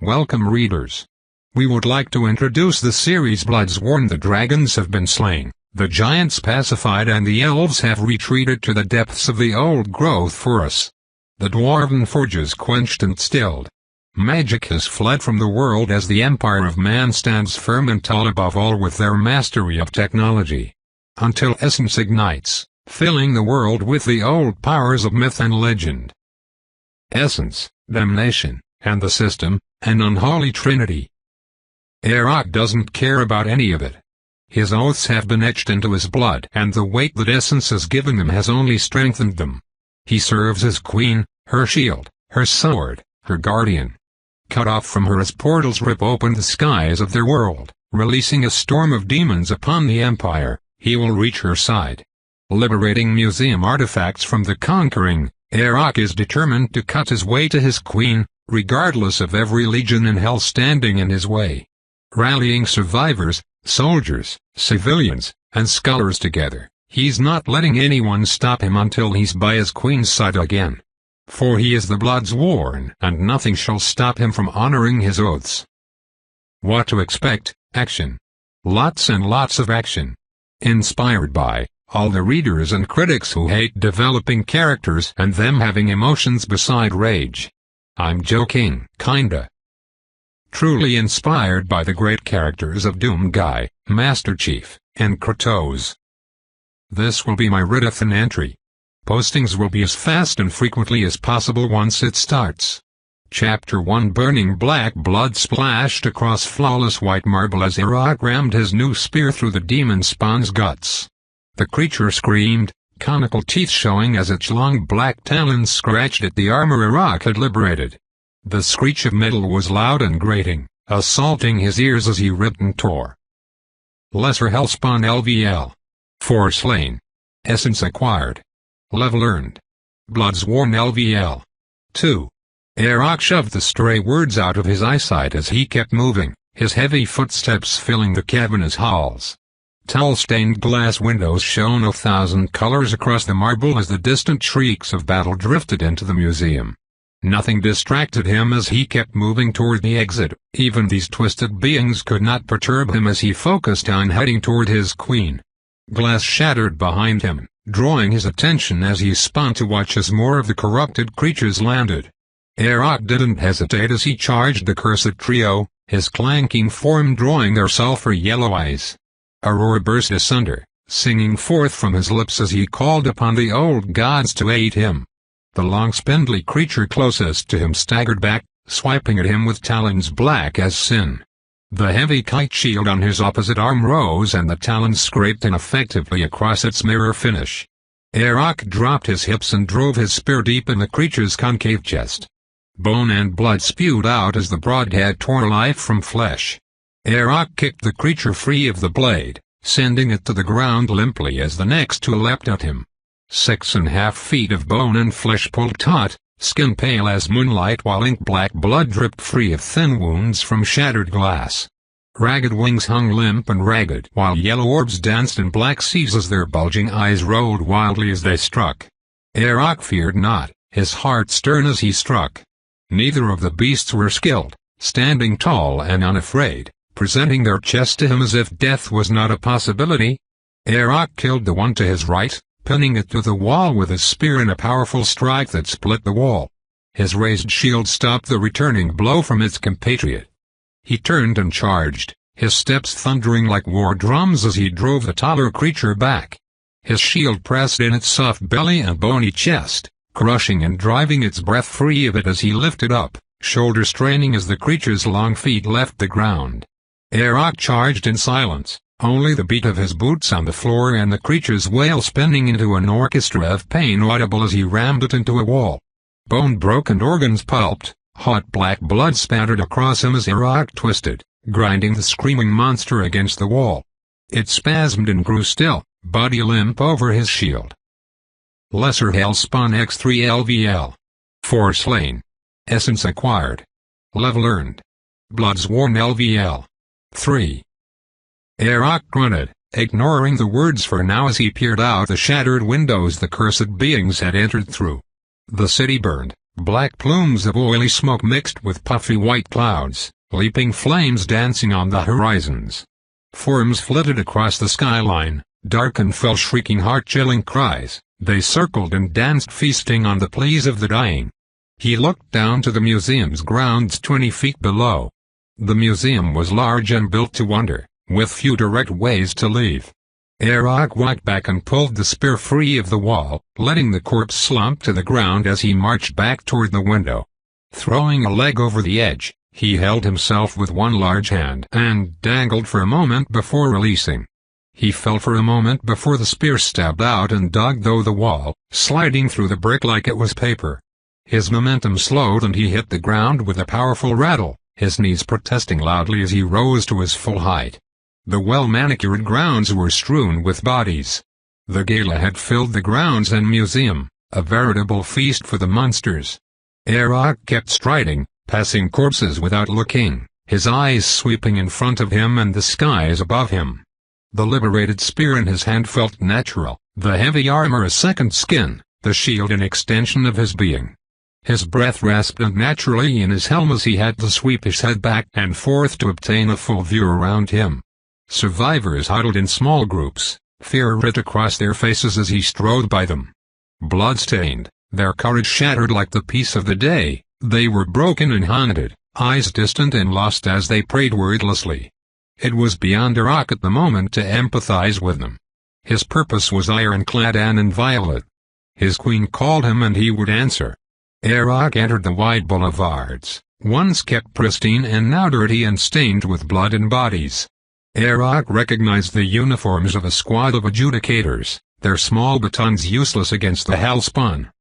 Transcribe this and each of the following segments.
Welcome readers. We would like to introduce the series Bloodsworn. The dragons have been slain, the giants pacified, and the elves have retreated to the depths of the old growth for us. The dwarven forges quenched and stilled. Magic has fled from the world as the empire of man stands firm and tall above all with their mastery of technology. Until essence ignites, filling the world with the old powers of myth and legend. Essence, damnation, and the system, an unholy trinity. Arok doesn't care about any of it. His oaths have been etched into his blood, and the weight that essence has given him has only strengthened them. He serves his queen, her shield, her sword, her guardian. Cut off from her as portals rip open the skies of their world, releasing a storm of demons upon the empire, he will reach her side. Liberating museum artifacts from the conquering, Arok is determined to cut his way to his queen, regardless of every legion in hell standing in his way. Rallying survivors, soldiers, civilians, and scholars together, he's not letting anyone stop him until he's by his queen's side again. For he is the Bloodsworn, and nothing shall stop him from honoring his oaths. What to expect? Action. Lots and lots of action. Inspired by all the readers and critics who hate developing characters and them having emotions beside rage. I'm joking, kinda. Truly inspired by the great characters of Doomguy, Master Chief, and Kratos. This will be my readathon entry. Postings will be as fast and frequently as possible once it starts. Chapter 1. Burning black blood splashed across flawless white marble as Arok rammed his new spear through the demon spawn's guts. The creature screamed, conical teeth showing as its long black talons scratched at the armor Arok had liberated. The screech of metal was loud and grating, assaulting his ears as he ripped and tore. Lesser Hellspawn LVL. 4 slain. Essence acquired. Level earned. Bloodsworn LVL. 2. Arok shoved the stray words out of his eyesight as he kept moving, his heavy footsteps filling the cavernous halls. Tall stained glass windows shone 1,000 colors across the marble as the distant shrieks of battle drifted into the museum. Nothing distracted him as he kept moving toward the exit, even these twisted beings could not perturb him as he focused on heading toward his queen. Glass shattered behind him, drawing his attention as he spun to watch as more of the corrupted creatures landed. Arok didn't hesitate as he charged the cursed trio, his clanking form drawing their sulfur yellow eyes. A roar burst asunder, singing forth from his lips as he called upon the old gods to aid him. The long spindly creature closest to him staggered back, swiping at him with talons black as sin. The heavy kite shield on his opposite arm rose and the talons scraped ineffectively across its mirror finish. Arok dropped his hips and drove his spear deep in the creature's concave chest. Bone and blood spewed out as the broadhead tore life from flesh. Arok kicked the creature free of the blade, sending it to the ground limply as the next two leapt at him. 6.5 feet of bone and flesh pulled taut, skin pale as moonlight while ink-black blood dripped free of thin wounds from shattered glass. Ragged wings hung limp and ragged while yellow orbs danced in black seas as their bulging eyes rolled wildly as they struck. Arok feared not, his heart stern as he struck. Neither of the beasts were skilled, standing tall and unafraid, presenting their chest to him as if death was not a possibility. Arok killed the one to his right, pinning it to the wall with his spear in a powerful strike that split the wall. His raised shield stopped the returning blow from its compatriot. He turned and charged, his steps thundering like war drums as he drove the taller creature back. His shield pressed in its soft belly and bony chest, crushing and driving its breath free of it as he lifted up, shoulder straining as the creature's long feet left the ground. Arok charged in silence, only the beat of his boots on the floor and the creature's wail spinning into an orchestra of pain audible as he rammed it into a wall. Bone broke and organs pulped, hot black blood spattered across him as Arok twisted, grinding the screaming monster against the wall. It spasmed and grew still, body limp over his shield. Lesser Hellspawn X3 LVL. 4 slain. Essence acquired. Level earned. Bloodsworn LVL. 3. Arok grunted, ignoring the words for now as he peered out the shattered windows the cursed beings had entered through. The city burned, Black plumes of oily smoke mixed with puffy white clouds, leaping flames dancing on the horizons. Forms flitted across the skyline, dark and fell shrieking heart-chilling cries. They circled and danced, feasting on the pleas of the dying. He looked down to the museum's grounds 20 feet below. The museum was large and built to wonder, with few direct ways to leave. Arak walked back and pulled the spear free of the wall, letting the corpse slump to the ground as he marched back toward the window. Throwing a leg over the edge, he held himself with one large hand and dangled for a moment before releasing. He fell for a moment before the spear stabbed out and dug through the wall, sliding through the brick like it was paper. His momentum slowed and he hit the ground with a powerful rattle, his knees protesting loudly as he rose to his full height. The well-manicured grounds were strewn with bodies. The gala had filled the grounds and museum, a veritable feast for the monsters. Arak kept striding, passing corpses without looking, his eyes sweeping in front of him and the skies above him. The liberated spear in his hand felt natural, the heavy armor a second skin, the shield an extension of his being. His breath rasped unnaturally in his helm as he had to sweep his head back and forth to obtain a full view around him. Survivors huddled in small groups, fear writ across their faces as he strode by them. Blood-stained, their courage shattered like the peace of the day, they were broken and haunted, eyes distant and lost as they prayed wordlessly. It was beyond Arak at the moment to empathize with them. His purpose was ironclad and inviolate. His queen called him and he would answer. Arak entered the wide boulevards, once kept pristine and now dirty and stained with blood and bodies. Arak recognized the uniforms of a squad of adjudicators, their small batons useless against the hellspawn.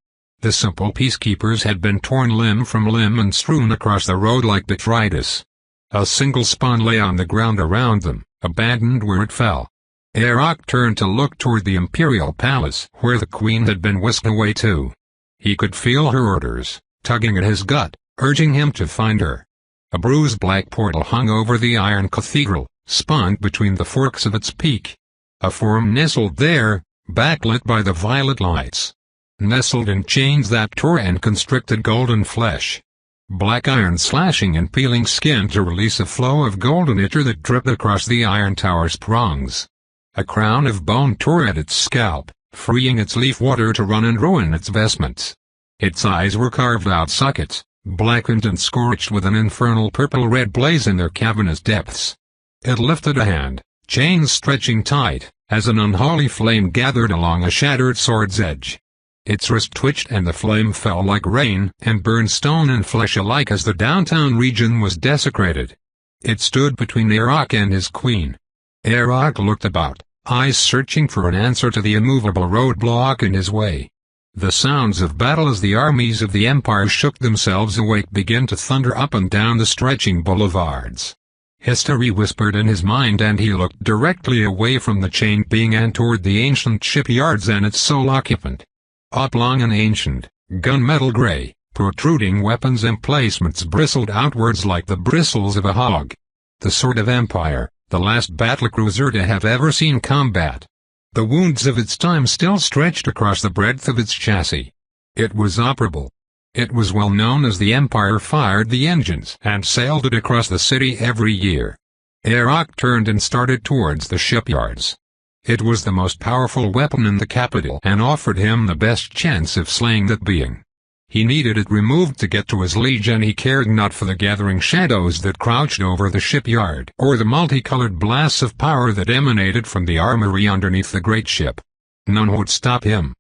The simple peacekeepers had been torn limb from limb and strewn across the road like detritus. A single spawn lay on the ground around them, abandoned where it fell. Arak turned to look toward the imperial palace where the queen had been whisked away to. He could feel her orders, tugging at his gut, urging him to find her. A bruised black portal hung over the iron cathedral, spawned between the forks of its peak. A form nestled there, backlit by the violet lights. Nestled in chains that tore and constricted golden flesh. Black iron slashing and peeling skin to release a flow of golden ichor that dripped across the iron tower's prongs. A crown of bone tore at its scalp, freeing its leaf water to run and ruin its vestments. Its eyes were carved out sockets, blackened and scorched with an infernal purple-red blaze in their cavernous depths. It lifted a hand, chains stretching tight, as an unholy flame gathered along a shattered sword's edge. Its wrist twitched and the flame fell like rain and burned stone and flesh alike as the downtown region was desecrated. It stood between Arak and his queen. Arak looked about, eyes searching for an answer to the immovable roadblock in his way. The sounds of battle as the armies of the Empire shook themselves awake began to thunder up and down the stretching boulevards. History whispered in his mind and he looked directly away from the chained being and toward the ancient shipyards and its sole occupant. Oblong and ancient, gunmetal gray, protruding weapons emplacements bristled outwards like the bristles of a hog. The Sword of Empire, the last battlecruiser to have ever seen combat. The wounds of its time still stretched across the breadth of its chassis. It was operable. It was well known as the Empire fired the engines and sailed it across the city every year. Arak turned and started towards the shipyards. It was the most powerful weapon in the capital and offered him the best chance of slaying that being. He needed it removed to get to his liege and he cared not for the gathering shadows that crouched over the shipyard or the multicolored blasts of power that emanated from the armory underneath the great ship. None would stop him.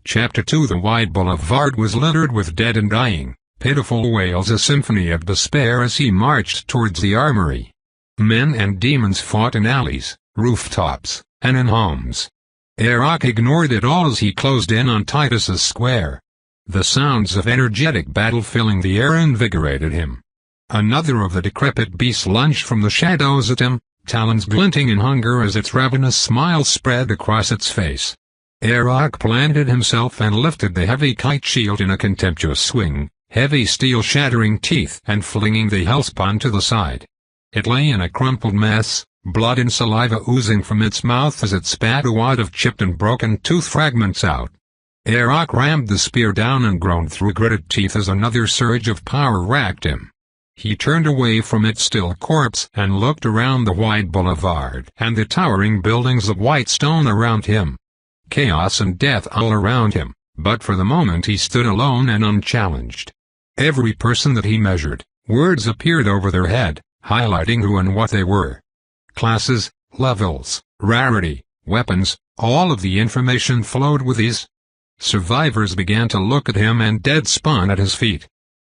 Chapter 2 The wide boulevard was littered with dead and dying, pitiful wails, a symphony of despair as he marched towards the armory. Men and demons fought in alleys, rooftops, and in homes. Arak ignored it all as he closed in on Titus's square. The sounds of energetic battle filling the air invigorated him. Another of the decrepit beasts lunged from the shadows at him, talons glinting in hunger as its ravenous smile spread across its face. Arak planted himself and lifted the heavy kite shield in a contemptuous swing, heavy steel shattering teeth and flinging the hellspawn to the side. It lay in a crumpled mess, blood and saliva oozing from its mouth as it spat a wad of chipped and broken tooth fragments out. Arak rammed the spear down and groaned through gritted teeth as another surge of power racked him. He turned away from its still corpse and looked around the wide boulevard and the towering buildings of white stone around him. Chaos and death all around him, but for the moment he stood alone and unchallenged. Every person that he measured, words appeared over their head, highlighting who and what they were. Classes, levels, rarity, weapons, all of the information flowed with ease. Survivors began to look at him and dead spun at his feet.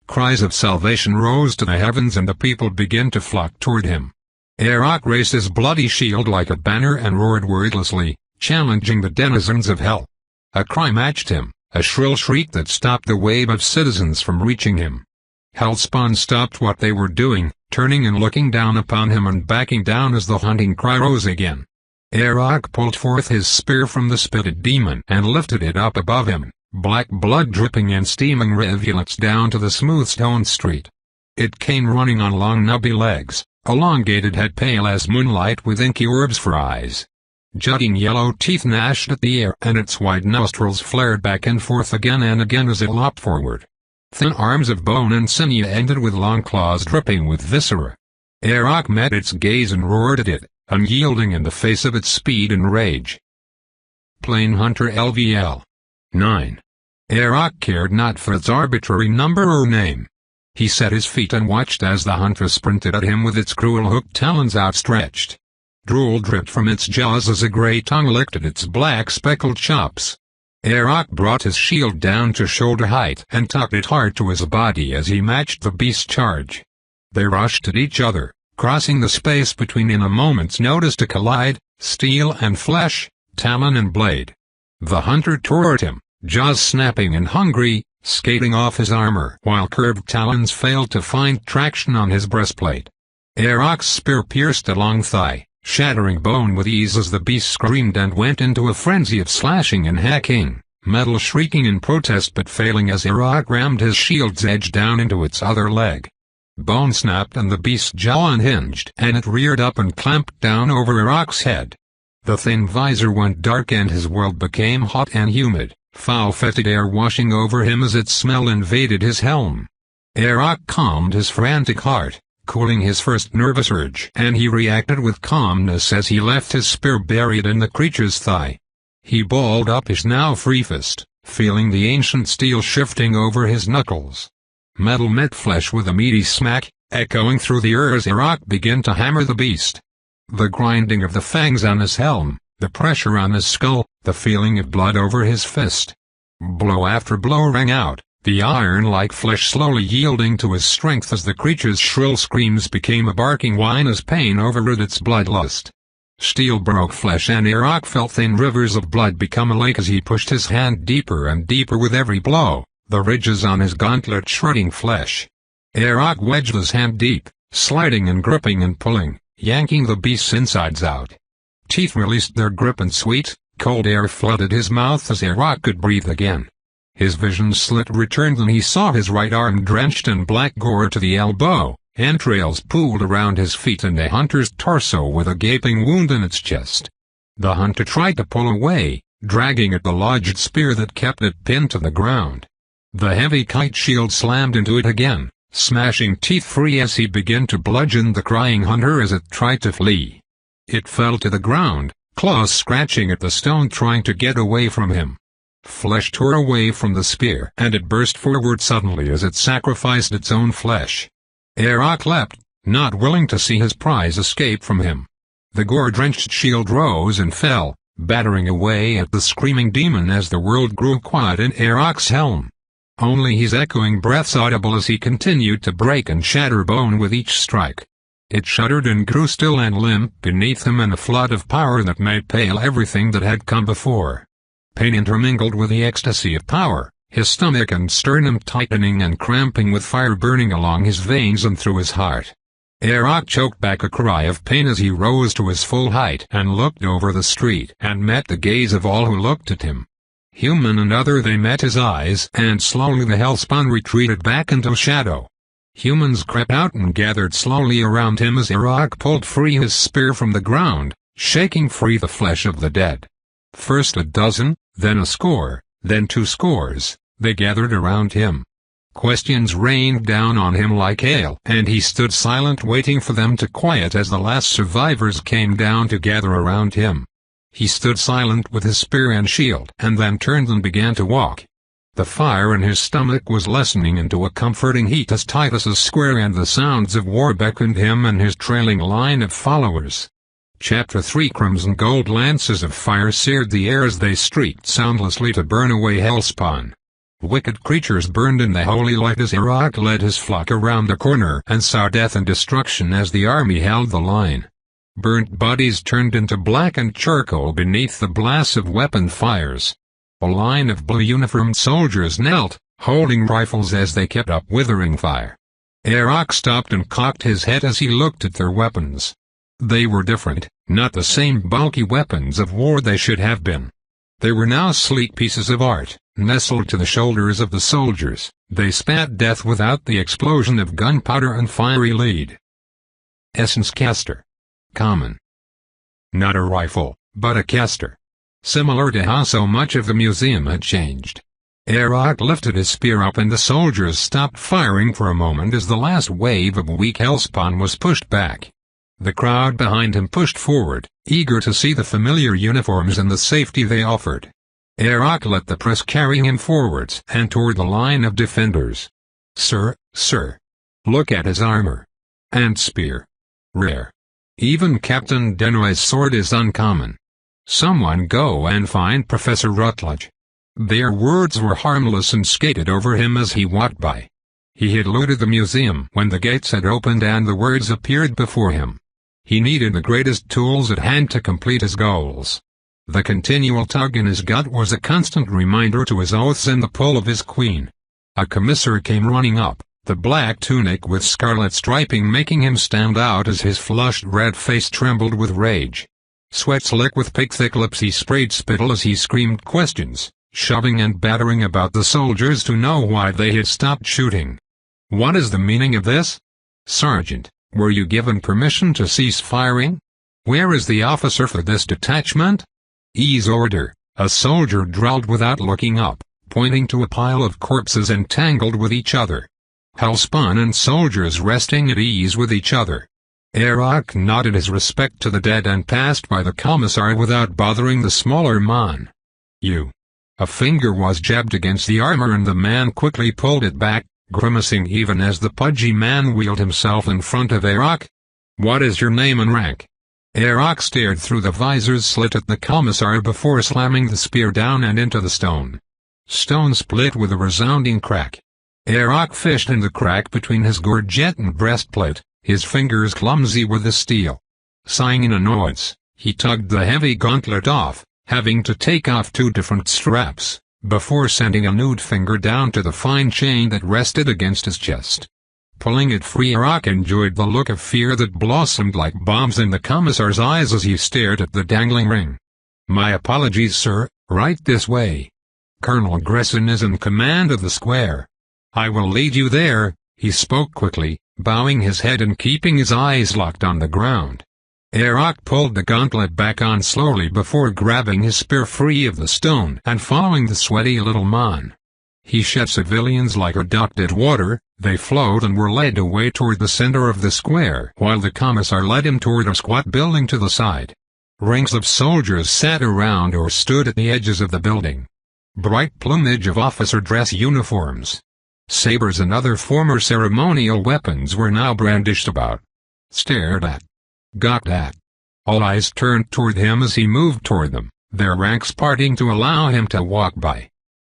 Cries of salvation rose to the heavens and the people began to flock toward him. Arak raised his bloody shield like a banner and roared wordlessly, challenging the denizens of hell. A cry matched him, a shrill shriek that stopped the wave of citizens from reaching him. Hellspawn stopped what they were doing, turning and looking down upon him and backing down as the hunting cry rose again. Arak pulled forth his spear from the spitted demon and lifted it up above him, black blood dripping in steaming rivulets down to the smooth stone street. It came running on long nubby legs, elongated head pale as moonlight with inky orbs for eyes. Jutting yellow teeth gnashed at the air and its wide nostrils flared back and forth again and again as it lopped forward. Thin arms of bone and sinew ended with long claws dripping with viscera. Arak met its gaze and roared at it, unyielding in the face of its speed and rage. Plain Hunter LVL 9. Arak cared not for its arbitrary number or name. He set his feet and watched as the hunter sprinted at him with its cruel hooked talons outstretched. Drool dripped from its jaws as a gray tongue licked at its black speckled chops. Arak brought his shield down to shoulder height and tucked it hard to his body as he matched the beast's charge. They rushed at each other, crossing the space between in a moment's notice to collide, steel and flesh, talon and blade. The hunter tore at him, jaws snapping and hungry, skating off his armor while curved talons failed to find traction on his breastplate. Arak's spear pierced a long thigh, shattering bone with ease as the beast screamed and went into a frenzy of slashing and hacking, metal shrieking in protest but failing as Arak rammed his shield's edge down into its other leg. Bone snapped and the beast's jaw unhinged and it reared up and clamped down over Arak's head. The thin visor went dark and his world became hot and humid, foul fetid air washing over him as its smell invaded his helm. Arak calmed his frantic heart, cooling his first nervous urge, and he reacted with calmness as he left his spear buried in the creature's thigh. He balled up his now free fist, feeling the ancient steel shifting over his knuckles. Metal met flesh with a meaty smack, echoing through the air as Arak began to hammer the beast. The grinding of the fangs on his helm, the pressure on his skull, the feeling of blood over his fist. Blow after blow rang out, the iron-like flesh slowly yielding to his strength as the creature's shrill screams became a barking whine as pain overrid its bloodlust. Steel broke flesh and Arak felt thin rivers of blood become a lake as he pushed his hand deeper and deeper with every blow, the ridges on his gauntlet shredding flesh. Arak wedged his hand deep, sliding and gripping and pulling, yanking the beast's insides out. Teeth released their grip and sweet, cold air flooded his mouth as Arak could breathe again. His vision slit returned and he saw his right arm drenched in black gore to the elbow, entrails pooled around his feet and a hunter's torso with a gaping wound in its chest. The hunter tried to pull away, dragging at the lodged spear that kept it pinned to the ground. The heavy kite shield slammed into it again, smashing teeth free as he began to bludgeon the crying hunter as it tried to flee. It fell to the ground, claws scratching at the stone trying to get away from him. Flesh tore away from the spear and it burst forward suddenly as it sacrificed its own flesh. Arak leapt, not willing to see his prize escape from him. The gore-drenched shield rose and fell, battering away at the screaming demon as the world grew quiet in Arak's helm. Only his echoing breaths audible as he continued to break and shatter bone with each strike. It shuddered and grew still and limp beneath him in a flood of power that made pale everything that had come before. Pain intermingled with the ecstasy of power, his stomach and sternum tightening and cramping with fire burning along his veins and through his heart. Arak choked back a cry of pain as he rose to his full height and looked over the street and met the gaze of all who looked at him. Human and other they met his eyes and slowly the hellspawn retreated back into shadow. Humans crept out and gathered slowly around him as Arak pulled free his spear from the ground, shaking free the flesh of the dead. First a dozen, then a score, Then 2 scores, they gathered around him. Questions rained down on him like hail, and he stood silent waiting for them to quiet as the last survivors came down to gather around him. He stood silent with his spear and shield, and then turned and began to walk. The fire in his stomach was lessening into a comforting heat as Titus's square and the sounds of war beckoned him and his trailing line of followers. Chapter 3 Crimson gold lances of fire seared the air as they streaked soundlessly to burn away Hellspawn. Wicked creatures burned in the holy light as Iraq led his flock around the corner and saw death and destruction as the army held the line. Burnt bodies turned into blackened charcoal beneath the blasts of weapon fires. A line of blue-uniformed soldiers knelt, holding rifles as they kept up withering fire. Iraq stopped and cocked his head as he looked at their weapons. They were different, not the same bulky weapons of war they should have been. They were now sleek pieces of art, nestled to the shoulders of the soldiers. They spat death without the explosion of gunpowder and fiery lead. Essence caster. Common. Not a rifle, but a caster. Similar to how so much of the museum had changed. Iraq lifted his spear up and the soldiers stopped firing for a moment as the last wave of weak Hellspawn was pushed back. The crowd behind him pushed forward, eager to see the familiar uniforms and the safety they offered. Iraq let the press carry him forwards and toward the line of defenders. Sir, look at his armor. And spear. Rare. Even Captain Denoy's sword is uncommon. Someone go and find Professor Rutledge. Their words were harmless and skated over him as he walked by. He had looted the museum when the gates had opened and the words appeared before him. He needed the greatest tools at hand to complete his goals. The continual tug in his gut was a constant reminder to his oaths and the pull of his queen. A commissar came running up, the black tunic with scarlet striping making him stand out as his flushed red face trembled with rage. Sweat slick with thick lips he sprayed spittle as he screamed questions, shoving and battering about the soldiers to know why they had stopped shooting. What is the meaning of this? Sergeant, were you given permission to cease firing? Where is the officer for this detachment? Ease order, a soldier drawled without looking up, pointing to a pile of corpses entangled with each other. Hellspawn and soldiers resting at ease with each other. Iraq nodded his respect to the dead and passed by the commissar without bothering the smaller man. You. A finger was jabbed against the armor and the man quickly pulled it back, grimacing even as the pudgy man wheeled himself in front of Iraq. What is your name and rank? Iraq stared through the visor's slit at the commissar before slamming the spear down and into the stone. Stone split with a resounding crack. Iraq fished in the crack between his gorget and breastplate, his fingers clumsy with the steel. Sighing in annoyance, he tugged the heavy gauntlet off, having to take off 2 different straps, before sending a nude finger down to the fine chain that rested against his chest. Pulling it free, Iraq enjoyed the look of fear that blossomed like bombs in the commissar's eyes as he stared at the dangling ring. My apologies, sir, right this way. Colonel Gresson is in command of the square. I will lead you there, he spoke quickly, bowing his head and keeping his eyes locked on the ground. Iraq pulled the gauntlet back on slowly before grabbing his spear free of the stone and following the sweaty little man. He shot civilians like a duck did water. They flowed and were led away toward the center of the square while the commissar led him toward a squat building to the side. Rings of soldiers sat around or stood at the edges of the building. Bright plumage of officer dress uniforms. Sabers and other former ceremonial weapons were now brandished about. Stared at. Gawked at. All eyes turned toward him as he moved toward them, their ranks parting to allow him to walk by.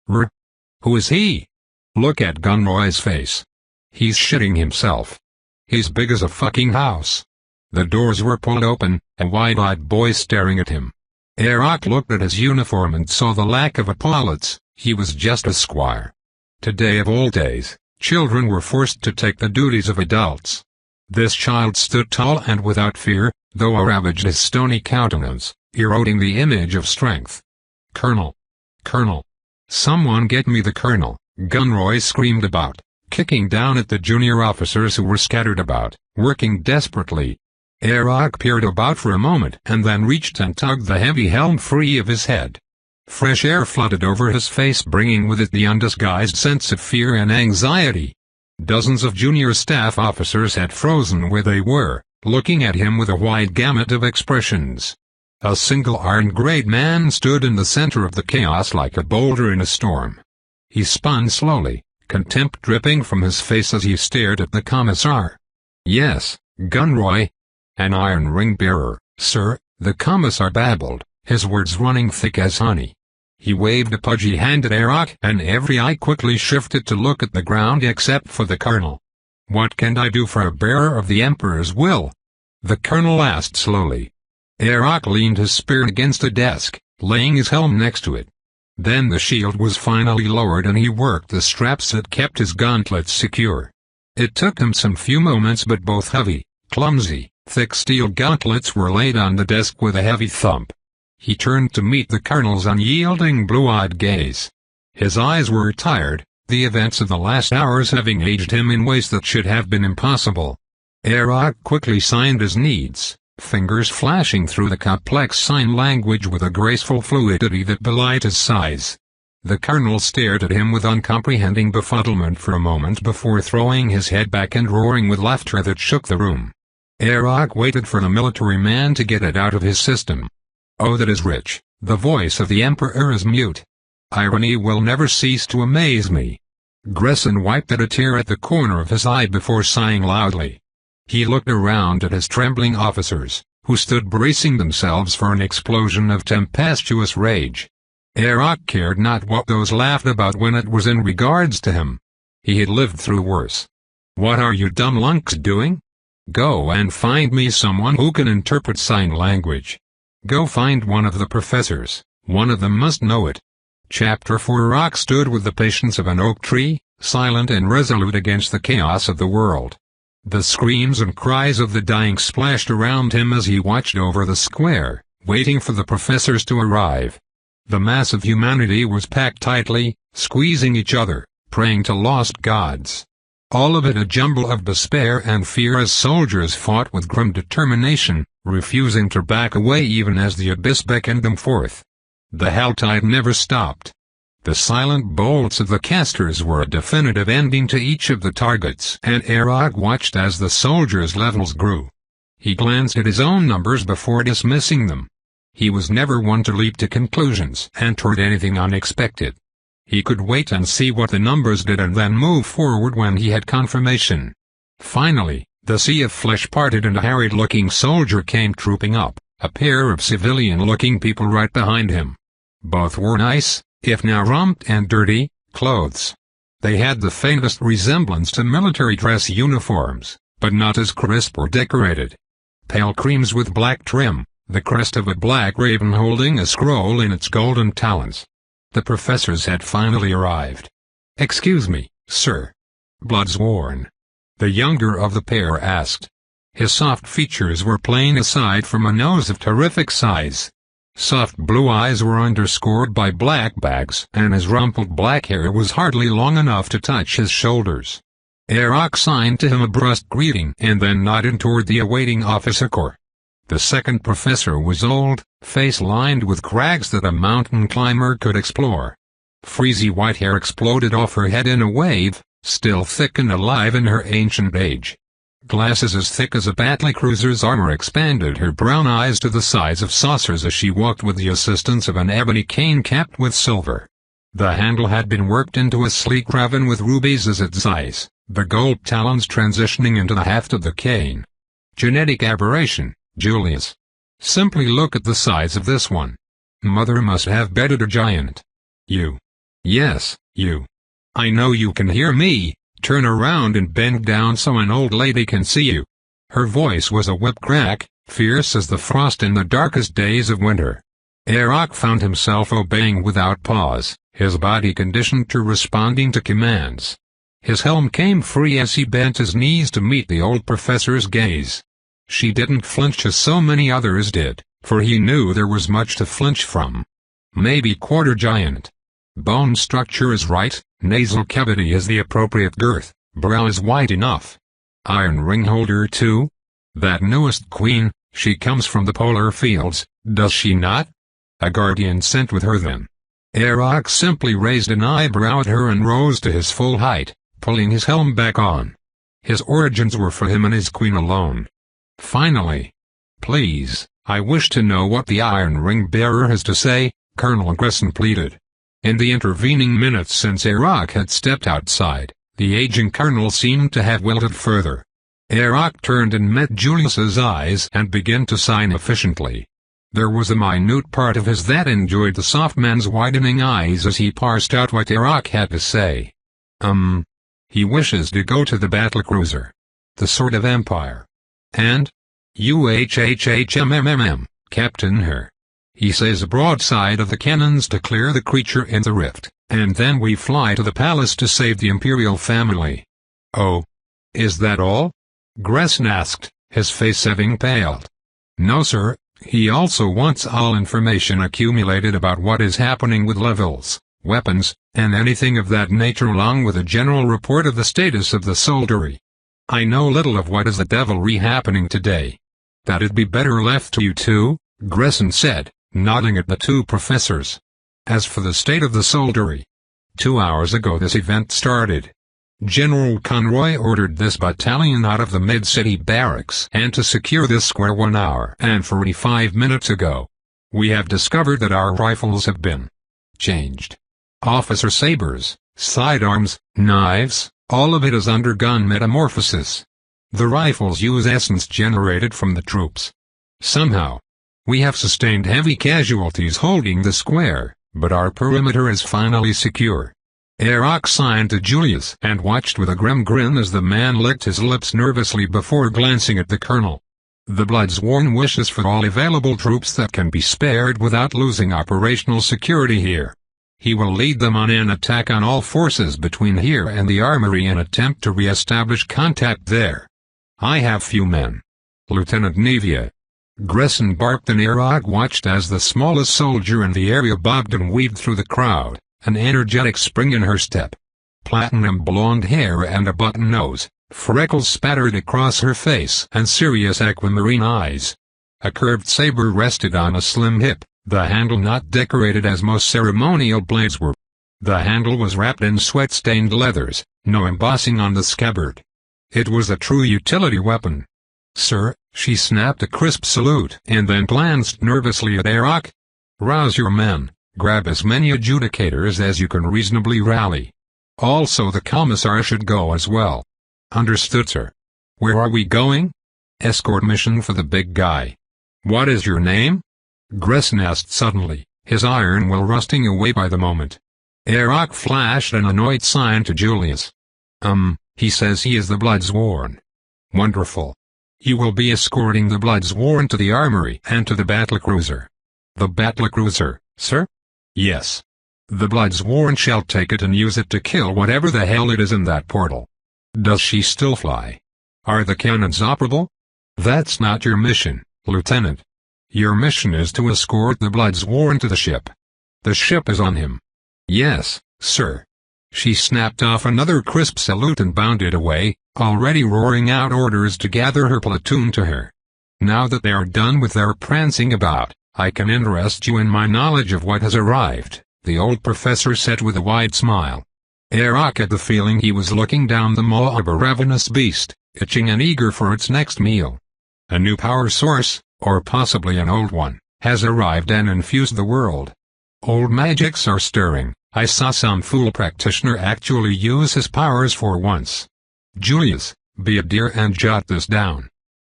Who is he? Look at Gunroy's face. He's shitting himself. He's big as a fucking house. The doors were pulled open, a wide-eyed boy staring at him. Iraq looked at his uniform and saw the lack of epaulets. He was just a squire. Today of all days, children were forced to take the duties of adults. This child stood tall and without fear, though ravaged his stony countenance, eroding the image of strength. Colonel! Colonel! Someone get me the colonel, Gunroy screamed about, kicking down at the junior officers who were scattered about, working desperately. Iraq peered about for a moment and then reached and tugged the heavy helm free of his head. Fresh air flooded over his face, bringing with it the undisguised sense of fear and anxiety. Dozens of junior staff officers had frozen where they were, looking at him with a wide gamut of expressions. A single iron-grayed man stood in the center of the chaos like a boulder in a storm. He spun slowly, contempt dripping from his face as he stared at the commissar. "Yes, Gunroy." "An iron ring-bearer, sir," the commissar babbled, his words running thick as honey. He waved a pudgy hand at Arak, and every eye quickly shifted to look at the ground except for the colonel. "What can I do for a bearer of the Emperor's will?" the colonel asked slowly. Arak leaned his spear against a desk, laying his helm next to it. Then the shield was finally lowered and he worked the straps that kept his gauntlets secure. It took him some few moments, but both heavy, clumsy, thick steel gauntlets were laid on the desk with a heavy thump. He turned to meet the colonel's unyielding blue-eyed gaze. His eyes were tired, the events of the last hours having aged him in ways that should have been impossible. Arak quickly signed his needs, fingers flashing through the complex sign language with a graceful fluidity that belied his size. The colonel stared at him with uncomprehending befuddlement for a moment before throwing his head back and roaring with laughter that shook the room. Arak waited for the military man to get it out of his system. "Oh, that is rich. The voice of the Emperor is mute. Irony will never cease to amaze me." Gresson wiped at a tear at the corner of his eye before sighing loudly. He looked around at his trembling officers, who stood bracing themselves for an explosion of tempestuous rage. Arak cared not what those laughed about when it was in regards to him. He had lived through worse. "What are you dumb lunks doing? Go and find me someone who can interpret sign language. Go find one of the professors, one of them must know it." Chapter 4. Arak stood with the patience of an oak tree, silent and resolute against the chaos of the world. The screams and cries of the dying splashed around him as he watched over the square, waiting for the professors to arrive. The mass of humanity was packed tightly, squeezing each other, praying to lost gods. All of it a jumble of despair and fear as soldiers fought with grim determination, refusing to back away even as the abyss beckoned them forth. The helltide never stopped. The silent bolts of the casters were a definitive ending to each of the targets, and Arak watched as the soldiers' levels grew. He glanced at his own numbers before dismissing them. He was never one to leap to conclusions and toward anything unexpected. He could wait and see what the numbers did and then move forward when he had confirmation. Finally, the sea of flesh parted and a harried-looking soldier came trooping up, a pair of civilian-looking people right behind him. Both wore nice, if now rumped and dirty, clothes. They had the faintest resemblance to military dress uniforms, but not as crisp or decorated. Pale creams with black trim, the crest of a black raven holding a scroll in its golden talons. The professors had finally arrived. "Excuse me, sir. Bloodsworn?" the younger of the pair asked. His soft features were plain aside from a nose of terrific size. Soft blue eyes were underscored by black bags, and his rumpled black hair was hardly long enough to touch his shoulders. Arak signed to him a brusque greeting and then nodded toward the awaiting officer corps. The second professor was old, face lined with crags that a mountain climber could explore. Frizzy white hair exploded off her head in a wave, still thick and alive in her ancient age. Glasses as thick as a battlecruiser's armor expanded her brown eyes to the size of saucers as she walked with the assistance of an ebony cane capped with silver. The handle had been worked into a sleek raven with rubies as its eyes, the gold talons transitioning into the haft of the cane. Genetic aberration, Julius. Simply look at the size of this one. Mother must have bedded a giant. You. Yes, you. I know you can hear me. Turn around and bend down so an old lady can see you. Her voice was a whip crack, fierce as the frost in the darkest days of winter. Arak found himself obeying without pause, his body conditioned to responding to commands. His helm came free as he bent his knees to meet the old professor's gaze. She didn't flinch as so many others did, for he knew there was much to flinch from. Maybe quarter giant. Bone structure is right, nasal cavity is the appropriate girth, brow is wide enough. Iron ring holder too? That newest queen, she comes from the polar fields, does she not? A guardian sent with her then, Arak simply raised an eyebrow at her and rose to his full height, pulling his helm back on. His origins were for him and his queen alone. Finally. "Please, I wish to know what the Iron Ring bearer has to say," Colonel Gresson pleaded. In the intervening minutes since Arak had stepped outside, the aging colonel seemed to have wilted further. Arak turned and met Julius's eyes and began to sign efficiently. There was a minute part of his that enjoyed the soft man's widening eyes as he parsed out what Arak had to say. He wishes to go to the battlecruiser. The Sword of Empire. And? Captain her. He says a broadside of the cannons to clear the creature in the rift, and then we fly to the palace to save the imperial family. Oh. Is that all? Gresson asked, his face having paled. No sir, he also wants all information accumulated about what is happening with levels, weapons, and anything of that nature along with a general report of the status of the soldiery. I know little of what is the devilry happening today. That'd be better left to you two, Gresson said, nodding at the two professors. As for the state of the soldiery, 2 hours ago this event started. General Conroy ordered this battalion out of the mid-city barracks and to secure this square 1 hour and 45 minutes ago. We have discovered that our rifles have been changed. Officer sabers, sidearms, knives, all of it has undergone metamorphosis. The rifles use essence generated from the troops. Somehow, we have sustained heavy casualties holding the square, but our perimeter is finally secure. Arak signed to Julius and watched with a grim grin as the man licked his lips nervously before glancing at the colonel. The Bloodsworn wishes for all available troops that can be spared without losing operational security here. He will lead them on an attack on all forces between here and the armory and attempt to re-establish contact there. I have few men. Lieutenant Nevia. Gresson barked and Arak watched as the smallest soldier in the area bobbed and weaved through the crowd, an energetic spring in her step. Platinum blonde hair and a button nose, freckles spattered across her face and serious aquamarine eyes. A curved saber rested on a slim hip, the handle not decorated as most ceremonial blades were. The handle was wrapped in sweat-stained leathers, no embossing on the scabbard. It was a true utility weapon. Sir, she snapped a crisp salute and then glanced nervously at Arak. Rouse your men, grab as many adjudicators as you can reasonably rally. Also the commissar should go as well. Understood, sir. Where are we going? Escort mission for the big guy. What is your name? Gresson asked suddenly, his iron will rusting away by the moment. Arak flashed an annoyed sign to Julius. He says he is the Bloodsworn. Wonderful. You will be escorting the Bloodsworn to the armory and to the battlecruiser. The battlecruiser, sir? Yes. The Bloodsworn shall take it and use it to kill whatever the hell it is in that portal. Does she still fly? Are the cannons operable? That's not your mission, Lieutenant. Your mission is to escort the Bloodsworn to the ship. The ship is on him. Yes, sir. She snapped off another crisp salute and bounded away, already roaring out orders to gather her platoon to her. Now that they are done with their prancing about, I can interest you in my knowledge of what has arrived, the old professor said with a wide smile. Arak had the feeling he was looking down the maw of a ravenous beast, itching and eager for its next meal. A new power source, or possibly an old one, has arrived and infused the world. Old magics are stirring. I saw some fool practitioner actually use his powers for once. Julius, be a dear and jot this down.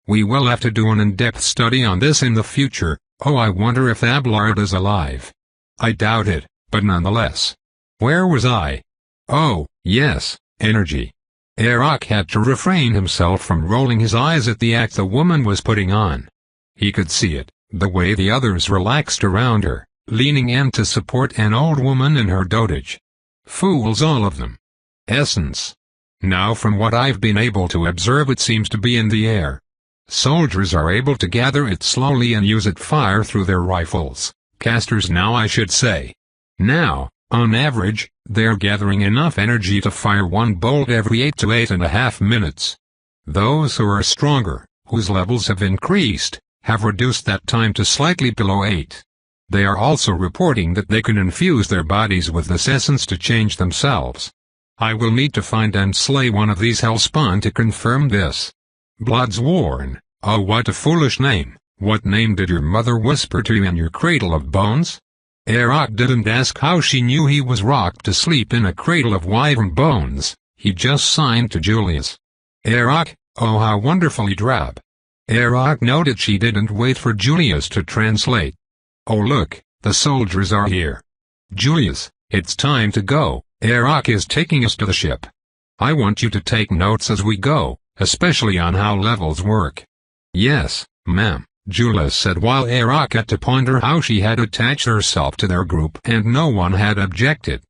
We will have to do an in-depth study on this in the future. Oh, I wonder if Abelard is alive. I doubt it, but nonetheless. Where was I? Oh, yes, energy. Arak had to refrain himself from rolling his eyes at the act the woman was putting on. He could see it, the way the others relaxed around her, leaning in to support an old woman in her dotage. Fools all of them. Essence. Now from what I've been able to observe it seems to be in the air. Soldiers are able to gather it slowly and use it fire through their rifles. Casters now I should say. Now, on average, they're gathering enough energy to fire one bolt every 8 to 8.5 minutes. Those who are stronger, whose levels have increased, have reduced that time to slightly below 8. They are also reporting that they can infuse their bodies with this essence to change themselves. I will need to find and slay one of these hellspawn to confirm this. BloodSworn, oh what a foolish name. What name did your mother whisper to you in your cradle of bones? Arak didn't ask how she knew he was rocked to sleep in a cradle of wyvern bones, he just signed to Julius. Arak, oh how wonderfully drab. Arak noted she didn't wait for Julius to translate. Oh look, the soldiers are here. Julius, it's time to go, Arak is taking us to the ship. I want you to take notes as we go, especially on how levels work. Yes, ma'am, Julius said while Arak had to ponder how she had attached herself to their group and no one had objected.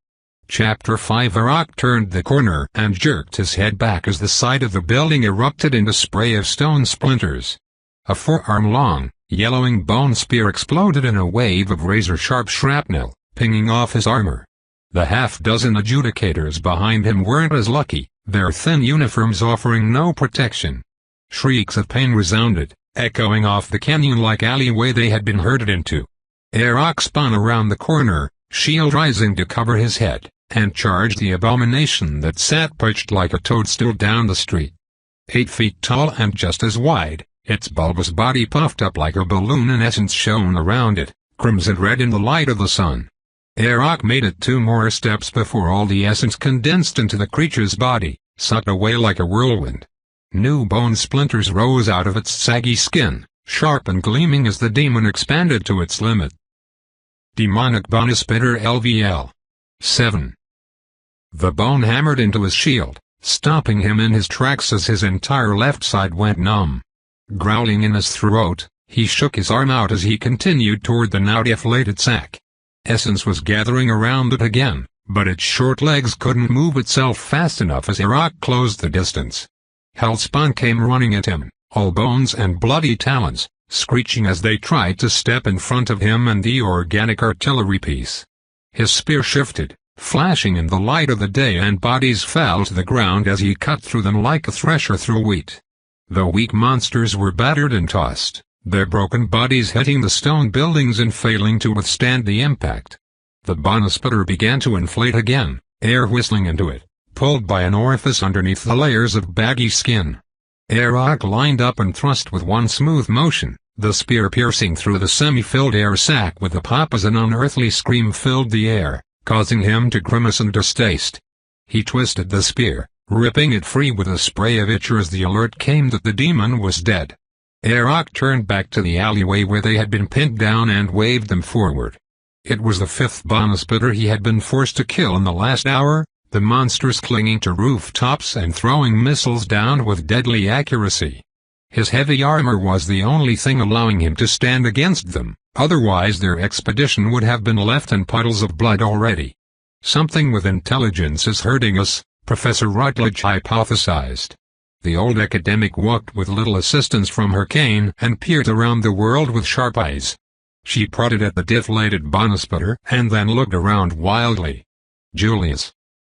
Chapter 5 Arak turned the corner and jerked his head back as the side of the building erupted into spray of stone splinters. A 4-arm-long, yellowing bone spear exploded in a wave of razor-sharp shrapnel, pinging off his armor. The half-dozen adjudicators behind him weren't as lucky, their thin uniforms offering no protection. Shrieks of pain resounded, echoing off the canyon-like alleyway they had been herded into. Arak spun around the corner, shield rising to cover his head, and charged the abomination that sat perched like a toadstool down the street. 8 feet tall and just as wide, its bulbous body puffed up like a balloon and essence shone around it, crimson red in the light of the sun. Arak made it 2 more steps before all the essence condensed into the creature's body, sucked away like a whirlwind. New bone splinters rose out of its saggy skin, sharp and gleaming as the demon expanded to its limit. Demonic Bone Spitter LVL 7. The bone hammered into his shield, stopping him in his tracks as his entire left side went numb. Growling in his throat, he shook his arm out as he continued toward the now deflated sack. Essence was gathering around it again, but its short legs couldn't move itself fast enough as Arak closed the distance. Hellspawn came running at him, all bones and bloody talons, screeching as they tried to step in front of him and the organic artillery piece. His spear shifted, flashing in the light of the day, and bodies fell to the ground as he cut through them like a thresher through wheat. The weak monsters were battered and tossed, their broken bodies hitting the stone buildings and failing to withstand the impact. The bone spitter began to inflate again, air whistling into it, pulled by an orifice underneath the layers of baggy skin. Arak lined up and thrust with one smooth motion, the spear piercing through the semi-filled air sac with a pop as an unearthly scream filled the air, causing him to grimace in distaste. He twisted the spear, ripping it free with a spray of itcher as the alert came that the demon was dead. Arak turned back to the alleyway where they had been pinned down and waved them forward. It was the 5th bone spitter he had been forced to kill in the last hour, the monsters clinging to rooftops and throwing missiles down with deadly accuracy. His heavy armor was the only thing allowing him to stand against them, otherwise their expedition would have been left in puddles of blood already. Something with intelligence is hurting us, Professor Rutledge hypothesized. The old academic walked with little assistance from her cane and peered around the world with sharp eyes. She prodded at the deflated bone spitter and then looked around wildly. Julius.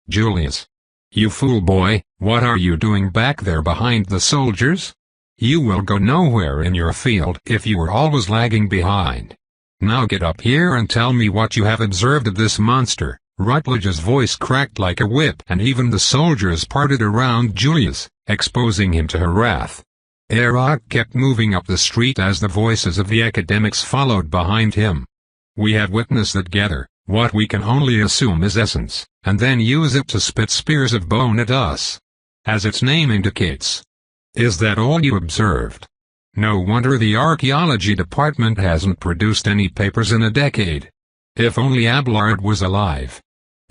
Julius. You fool boy, what are you doing back there behind the soldiers? You will go nowhere in your field if you are always lagging behind. Now get up here and tell me what you have observed of this monster. Rutledge's voice cracked like a whip and even the soldiers parted around Julius, exposing him to her wrath. Arak kept moving up the street as the voices of the academics followed behind him. We have witnessed that gather what we can only assume is essence, and then use it to spit spears of bone at us. As its name indicates. Is that all you observed? No wonder the archaeology department hasn't produced any papers in a decade. If only Abelard was alive.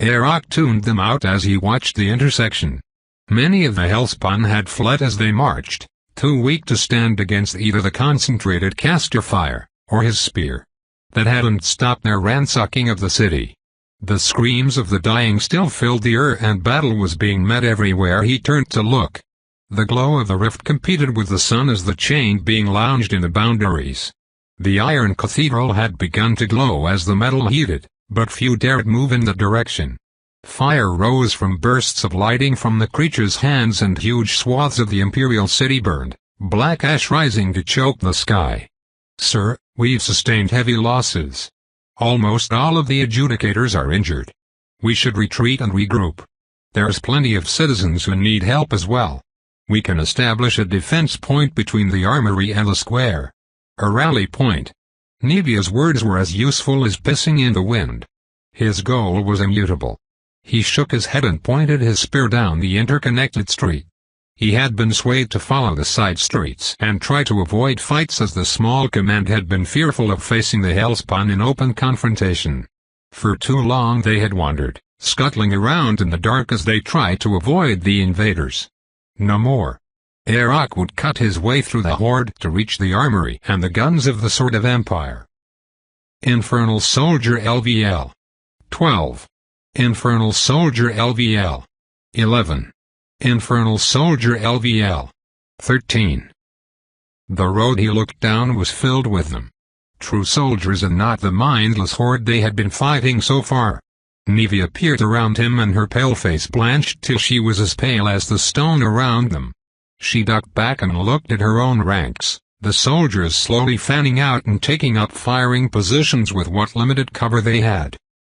Arak tuned them out as he watched the intersection. Many of the hellspawn had fled as they marched, too weak to stand against either the concentrated caster fire, or his spear. That hadn't stopped their ransacking of the city. The screams of the dying still filled the air and battle was being met everywhere he turned to look. The glow of the rift competed with the sun as the chain being lounged in the boundaries. The iron cathedral had begun to glow as the metal heated, but few dared move in the direction. Fire rose from bursts of lighting from the creature's hands and huge swaths of the imperial city burned, black ash rising to choke the sky. Sir, we've sustained heavy losses. Almost all of the adjudicators are injured. We should retreat and regroup. There's plenty of citizens who need help as well. We can establish a defense point between the armory and the square. A rally point. Nevia's words were as useful as pissing in the wind. His goal was immutable. He shook his head and pointed his spear down the interconnected street. He had been swayed to follow the side streets and try to avoid fights as the small command had been fearful of facing the Hellspawn in open confrontation. For too long they had wandered, scuttling around in the dark as they tried to avoid the invaders. No more. Arak would cut his way through the horde to reach the armory and the guns of the Sword of Empire. Infernal Soldier LVL 12. Infernal Soldier LVL 11. Infernal Soldier LVL 13. The road he looked down was filled with them. True soldiers and not the mindless horde they had been fighting so far. Nevia peered around him and her pale face blanched till she was as pale as the stone around them. She ducked back and looked at her own ranks, the soldiers slowly fanning out and taking up firing positions with what limited cover they had.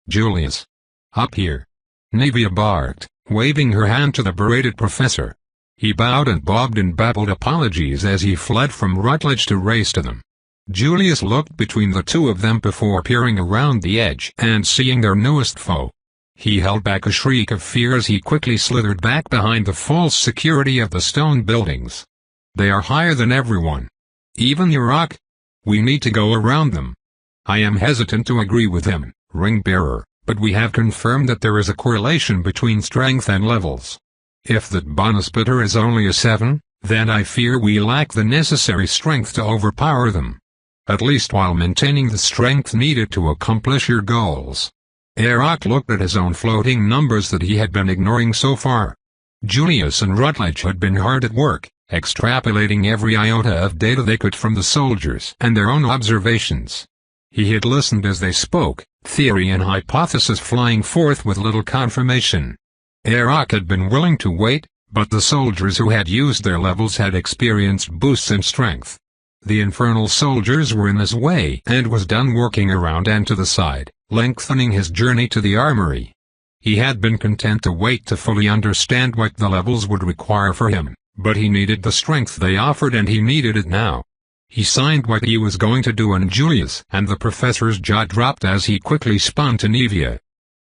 Julius. Up here. Nevia barked, waving her hand to the berated professor. He bowed and bobbed and babbled apologies as he fled from Rutledge to race to them. Julius looked between the two of them before peering around the edge and seeing their newest foe. He held back a shriek of fear as he quickly slithered back behind the false security of the stone buildings. They are higher than everyone. Even Arak. We need to go around them. I am hesitant to agree with him, Ring-Bearer, but we have confirmed that there is a correlation between strength and levels. If that Bonusbitter is only a 7, then I fear we lack the necessary strength to overpower them. At least while maintaining the strength needed to accomplish your goals. Arak looked at his own floating numbers that he had been ignoring so far. Julius and Rutledge had been hard at work, extrapolating every iota of data they could from the soldiers and their own observations. He had listened as they spoke, theory and hypothesis flying forth with little confirmation. Arak had been willing to wait, but the soldiers who had used their levels had experienced boosts in strength. The infernal soldiers were in his way and was done working around and to the side, lengthening his journey to the armory. He had been content to wait to fully understand what the levels would require for him, but he needed the strength they offered and he needed it now. He signed what he was going to do and Julius and the professor's jaw dropped as he quickly spun to Nevia.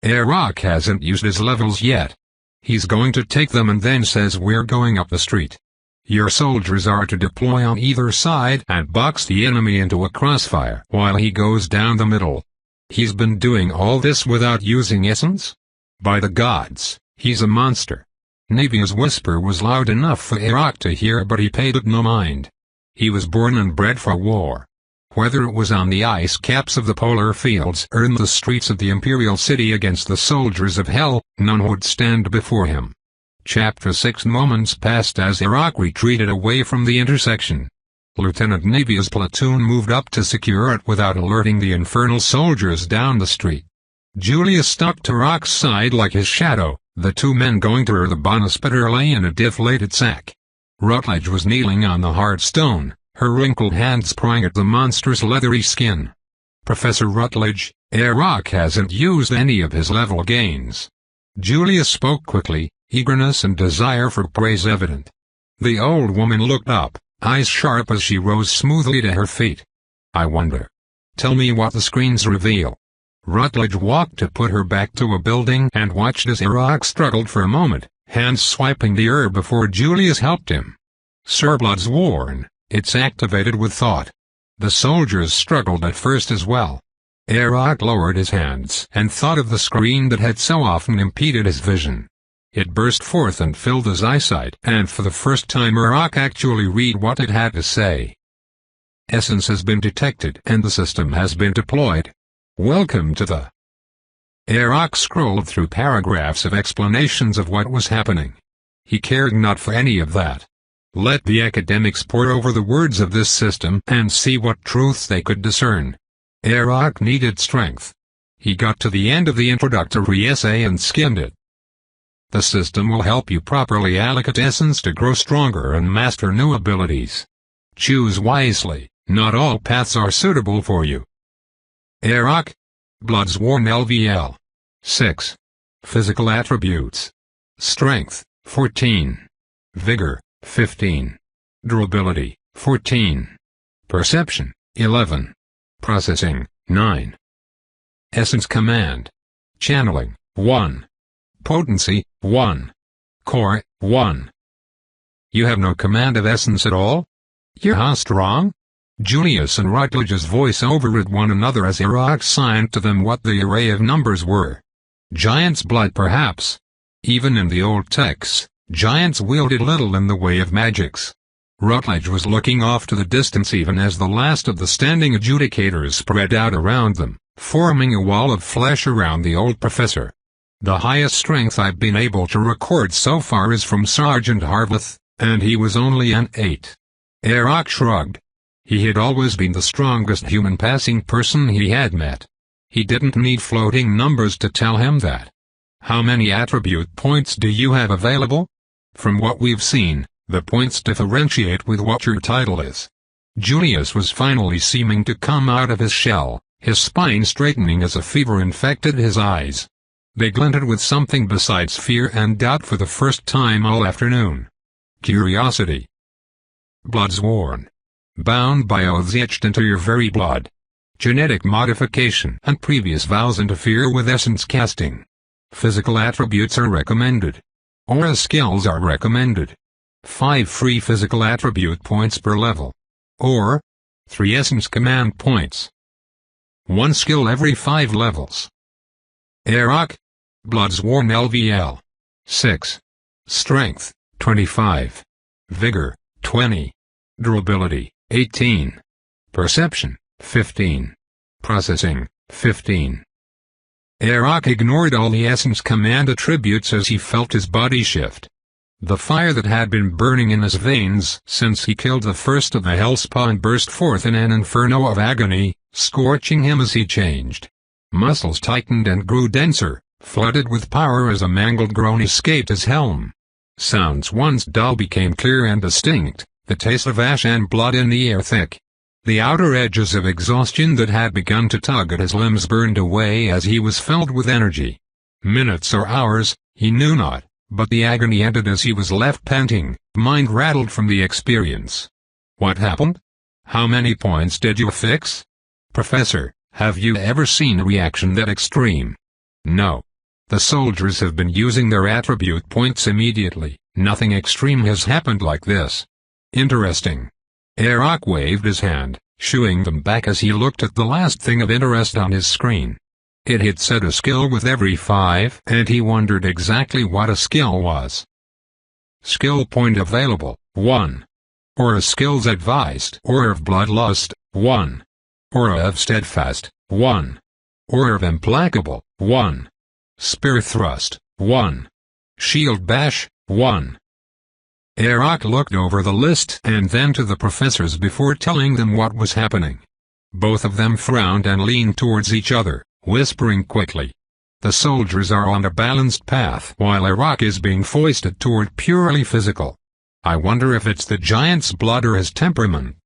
Arak hasn't used his levels yet. He's going to take them and then says we're going up the street. Your soldiers are to deploy on either side and box the enemy into a crossfire while he goes down the middle. He's been doing all this without using essence? By the gods, he's a monster. Nevia's whisper was loud enough for Arak to hear but he paid it no mind. He was born and bred for war. Whether it was on the ice caps of the polar fields or in the streets of the Imperial City against the soldiers of hell, none would stand before him. Chapter 6 Moments passed as Arak retreated away from the intersection. Lieutenant Nevia's platoon moved up to secure it without alerting the infernal soldiers down the street. Julius stuck to Arak's side like his shadow, the two men going to where the Bonusbitter lay in a deflated sack. Rutledge was kneeling on the hard stone, her wrinkled hands prying at the monster's leathery skin. Professor Rutledge, Arak hasn't used any of his level gains. Julius spoke quickly, eagerness and desire for praise evident. The old woman looked up, eyes sharp as she rose smoothly to her feet. I wonder. Tell me what the screens reveal. Rutledge walked to put her back to a building and watched as Arak struggled for a moment, hands swiping the herb before Julius helped him. Sir BloodOath, it's activated with thought. The soldiers struggled at first as well. Arak lowered his hands and thought of the screen that had so often impeded his vision. It burst forth and filled his eyesight, and for the first time Arak actually read what it had to say. Essence has been detected and the system has been deployed. Welcome to the... Arak scrolled through paragraphs of explanations of what was happening. He cared not for any of that. Let the academics pore over the words of this system and see what truths they could discern. Arak needed strength. He got to the end of the introductory essay and skimmed it. The system will help you properly allocate essence to grow stronger and master new abilities. Choose wisely, not all paths are suitable for you. Arak? BloodSworn LVL. 6. Physical attributes. Strength, 14. Vigor, 15. Durability, 14. Perception, 11. Processing, 9. Essence Command. Channeling, 1. Potency, 1. Core, 1. You have no command of essence at all? You're how strong? Julius and Rutledge's voice overrid one another as Iraq signed to them what the array of numbers were. Giant's blood perhaps. Even in the old texts, giants wielded little in the way of magics. Rutledge was looking off to the distance even as the last of the standing adjudicators spread out around them, forming a wall of flesh around the old professor. The highest strength I've been able to record so far is from Sergeant Harveth, and he was only an 8. Iraq shrugged. He had always been the strongest human passing person he had met. He didn't need floating numbers to tell him that. How many attribute points do you have available? From what we've seen, the points differentiate with what your title is. Julius was finally seeming to come out of his shell, his spine straightening as a fever infected his eyes. They glinted with something besides fear and doubt for the first time all afternoon. Curiosity. BloodSworn. Bound by oaths etched into your very blood. Genetic modification and previous vows interfere with essence casting. Physical attributes are recommended. Aura skills are recommended. 5 free physical attribute points per level. Or 3 essence command points. 1 skill every 5 levels. Iraq. BloodSworn LVL. 6. Strength, 25. Vigor, 20. Durability, 18. Perception, 15. Processing, 15. Iraq ignored all the essence command attributes as he felt his body shift. The fire that had been burning in his veins since he killed the first of the Hellspawn burst forth in an inferno of agony, scorching him as he changed. Muscles tightened and grew denser, flooded with power as a mangled groan escaped his helm. Sounds once dull became clear and distinct, the taste of ash and blood in the air thick. The outer edges of exhaustion that had begun to tug at his limbs burned away as he was filled with energy. Minutes or hours, he knew not, but the agony ended as he was left panting, mind rattled from the experience. What happened? How many points did you fix? Professor, have you ever seen a reaction that extreme? No. The soldiers have been using their attribute points immediately. Nothing extreme has happened like this. Interesting. Iraq waved his hand, shooing them back as he looked at the last thing of interest on his screen. It had said a skill with every 5, and he wondered exactly what a skill was. Skill point available, 1. Aura skills advised. Aura of Bloodlust, 1. Aura of Steadfast, 1. Aura of Implacable, 1. Spear Thrust, 1. Shield Bash, 1. Iraq looked over the list and then to the professors before telling them what was happening. Both of them frowned and leaned towards each other, whispering quickly. The soldiers are on a balanced path while Iraq is being foisted toward purely physical. I wonder if it's the giant's blood or his temperament.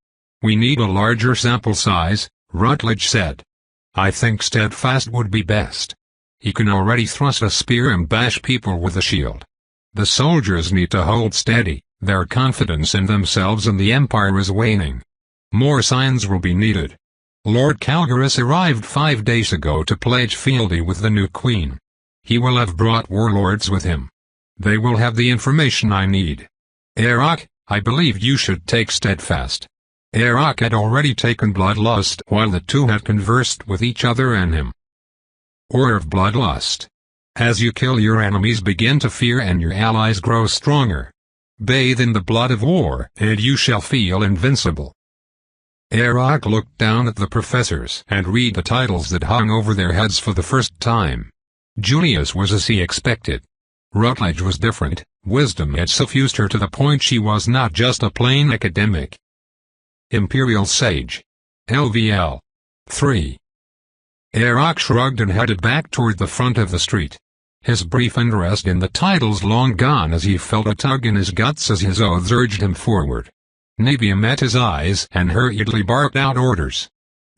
We need a larger sample size, Rutledge said. I think Steadfast would be best. He can already thrust a spear and bash people with a shield. The soldiers need to hold steady, their confidence in themselves and the Empire is waning. More signs will be needed. Lord Calgarus arrived 5 days ago to pledge fealty with the new queen. He will have brought warlords with him. They will have the information I need. Iraq, I believe you should take Steadfast. Iraq had already taken Bloodlust while the two had conversed with each other and him. Aura of Bloodlust. As you kill your enemies begin to fear and your allies grow stronger. Bathe in the blood of war and you shall feel invincible. Iraq looked down at the professors and read the titles that hung over their heads for the first time. Julius was as he expected. Rutledge was different. Wisdom had suffused her to the point she was not just a plain academic. Imperial Sage. LVL. 3. Iraq shrugged and headed back toward the front of the street. His brief interest in the titles long gone as he felt a tug in his guts as his oaths urged him forward. Navia met his eyes and hurriedly barked out orders.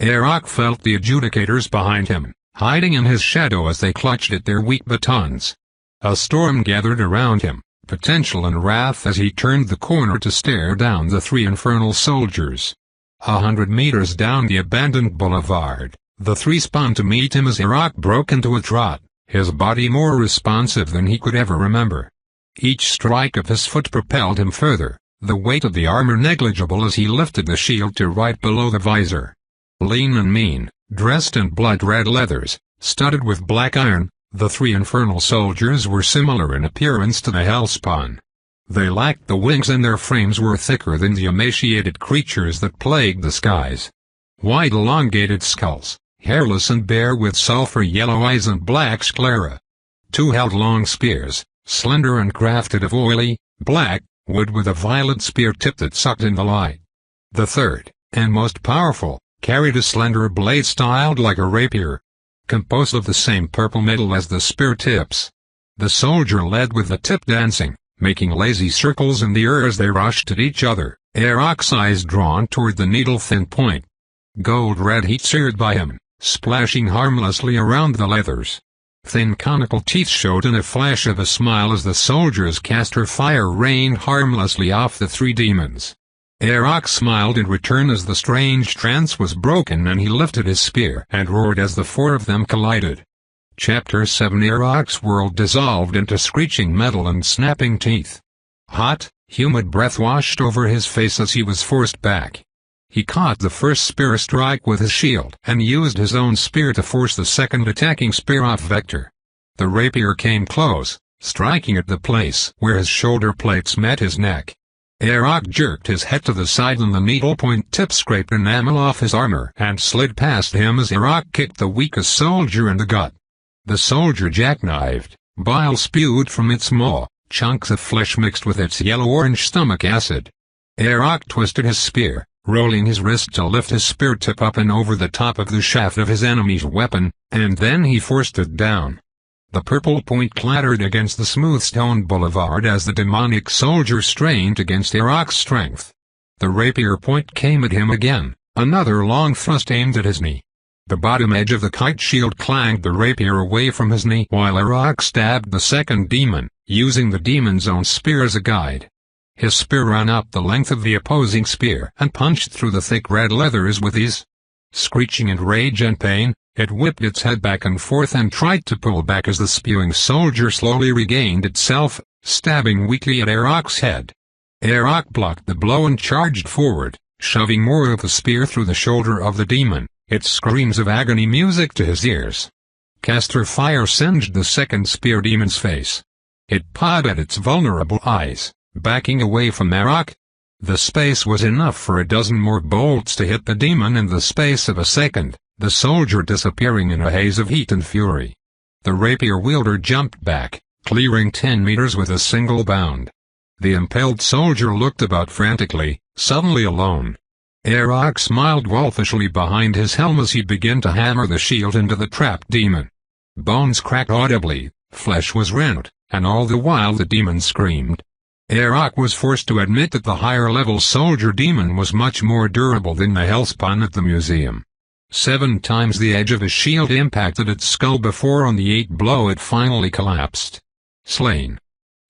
Iraq felt the adjudicators behind him, hiding in his shadow as they clutched at their weak batons. A storm gathered around him, potential and wrath as he turned the corner to stare down the three infernal soldiers. 100 meters down the abandoned boulevard, the three spun to meet him as Iraq broke into a trot, his body more responsive than he could ever remember. Each strike of his foot propelled him further, the weight of the armor negligible as he lifted the shield to right below the visor. Lean and mean, dressed in blood-red leathers, studded with black iron, the three infernal soldiers were similar in appearance to the Hellspawn. They lacked the wings and their frames were thicker than the emaciated creatures that plagued the skies. Wide elongated skulls, hairless and bare with sulfur yellow eyes and black sclera. Two held long spears, slender and crafted of oily, black, wood with a violet spear tip that sucked in the light. The third, and most powerful, carried a slender blade styled like a rapier, composed of the same purple metal as the spear tips. The soldier led with the tip dancing, making lazy circles in the air as they rushed at each other, Iraq's eyes drawn toward the needle-thin point. Gold-red heat seared by him, splashing harmlessly around the leathers. Thin conical teeth showed in a flash of a smile as the soldier's caster fire rained harmlessly off the three demons. Iraq smiled in return as the strange trance was broken and he lifted his spear and roared as the four of them collided. Chapter 7 Iraq's world dissolved into screeching metal and snapping teeth. Hot, humid breath washed over his face as he was forced back. He caught the first spear strike with his shield and used his own spear to force the second attacking spear off vector. The rapier came close, striking at the place where his shoulder plates met his neck. Iraq jerked his head to the side and the needlepoint tip scraped enamel off his armor and slid past him as Iraq kicked the weakest soldier in the gut. The soldier jackknifed, bile spewed from its maw, chunks of flesh mixed with its yellow-orange stomach acid. Iraq twisted his spear, rolling his wrist to lift his spear tip up and over the top of the shaft of his enemy's weapon, and then he forced it down. The purple point clattered against the smooth stone boulevard as the demonic soldier strained against Iraq's strength. The rapier point came at him again, another long thrust aimed at his knee. The bottom edge of the kite shield clanged the rapier away from his knee while Iraq stabbed the second demon, using the demon's own spear as a guide. His spear ran up the length of the opposing spear and punched through the thick red leathers with ease. Screeching in rage and pain, it whipped its head back and forth and tried to pull back as the spewing soldier slowly regained itself, stabbing weakly at Iraq's head. Iraq blocked the blow and charged forward, shoving more of the spear through the shoulder of the demon, its screams of agony music to his ears. Caster fire singed the second spear demon's face. It pawed at its vulnerable eyes, backing away from Iraq. The space was enough for a dozen more bolts to hit the demon in the space of a second, the soldier disappearing in a haze of heat and fury. The rapier wielder jumped back, clearing 10 meters with a single bound. The impaled soldier looked about frantically, suddenly alone. Iraq smiled wolfishly behind his helm as he began to hammer the shield into the trapped demon. Bones cracked audibly, flesh was rent, and all the while the demon screamed. Iraq was forced to admit that the higher-level soldier demon was much more durable than the Hellspawn at the museum. 7 times the edge of his shield impacted its skull before on the 8th blow it finally collapsed. Slain.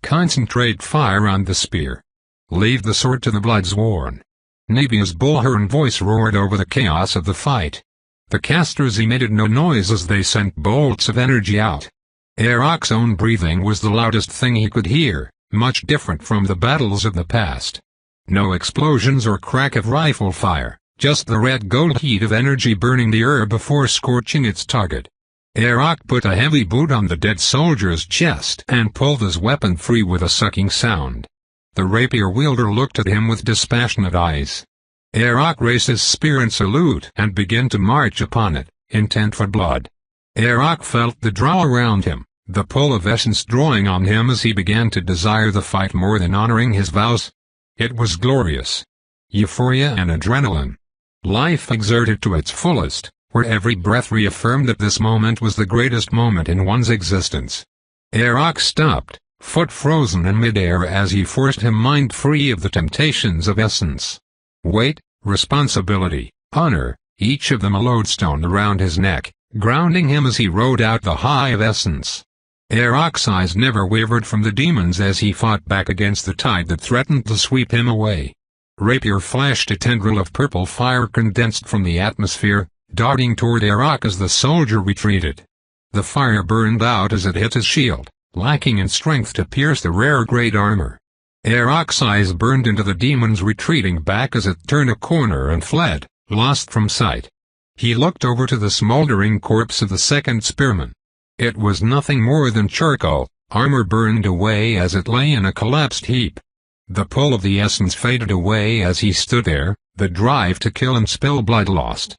Concentrate fire on the spear. Leave the sword to the Bloodsworn. Nebia's bullhorn voice roared over the chaos of the fight. The casters emitted no noise as they sent bolts of energy out. Iraq's own breathing was the loudest thing he could hear, much different from the battles of the past. No explosions or crack of rifle fire, just the red-gold heat of energy burning the air before scorching its target. Iraq put a heavy boot on the dead soldier's chest and pulled his weapon free with a sucking sound. The rapier wielder looked at him with dispassionate eyes. Iraq raised his spear in salute and began to march upon it, intent for blood. Iraq felt the draw around him, the pull of essence drawing on him as he began to desire the fight more than honoring his vows. It was glorious. Euphoria and adrenaline. Life exerted to its fullest, where every breath reaffirmed that this moment was the greatest moment in one's existence. Iraq stopped, foot frozen in midair as he forced his mind free of the temptations of essence. Weight, responsibility, honor, each of them a lodestone around his neck, grounding him as he rode out the High of Essence. Arok's eyes never wavered from the demons as he fought back against the tide that threatened to sweep him away. Rapier flashed a tendril of purple fire condensed from the atmosphere, darting toward Arok as the soldier retreated. The fire burned out as it hit his shield, lacking in strength to pierce the rare grade armor. Arok's eyes burned into the demons retreating back as it turned a corner and fled, lost from sight. He looked over to the smoldering corpse of the second spearman. It was nothing more than charcoal, armor burned away as it lay in a collapsed heap. The pull of the essence faded away as he stood there, the drive to kill and spill blood lost.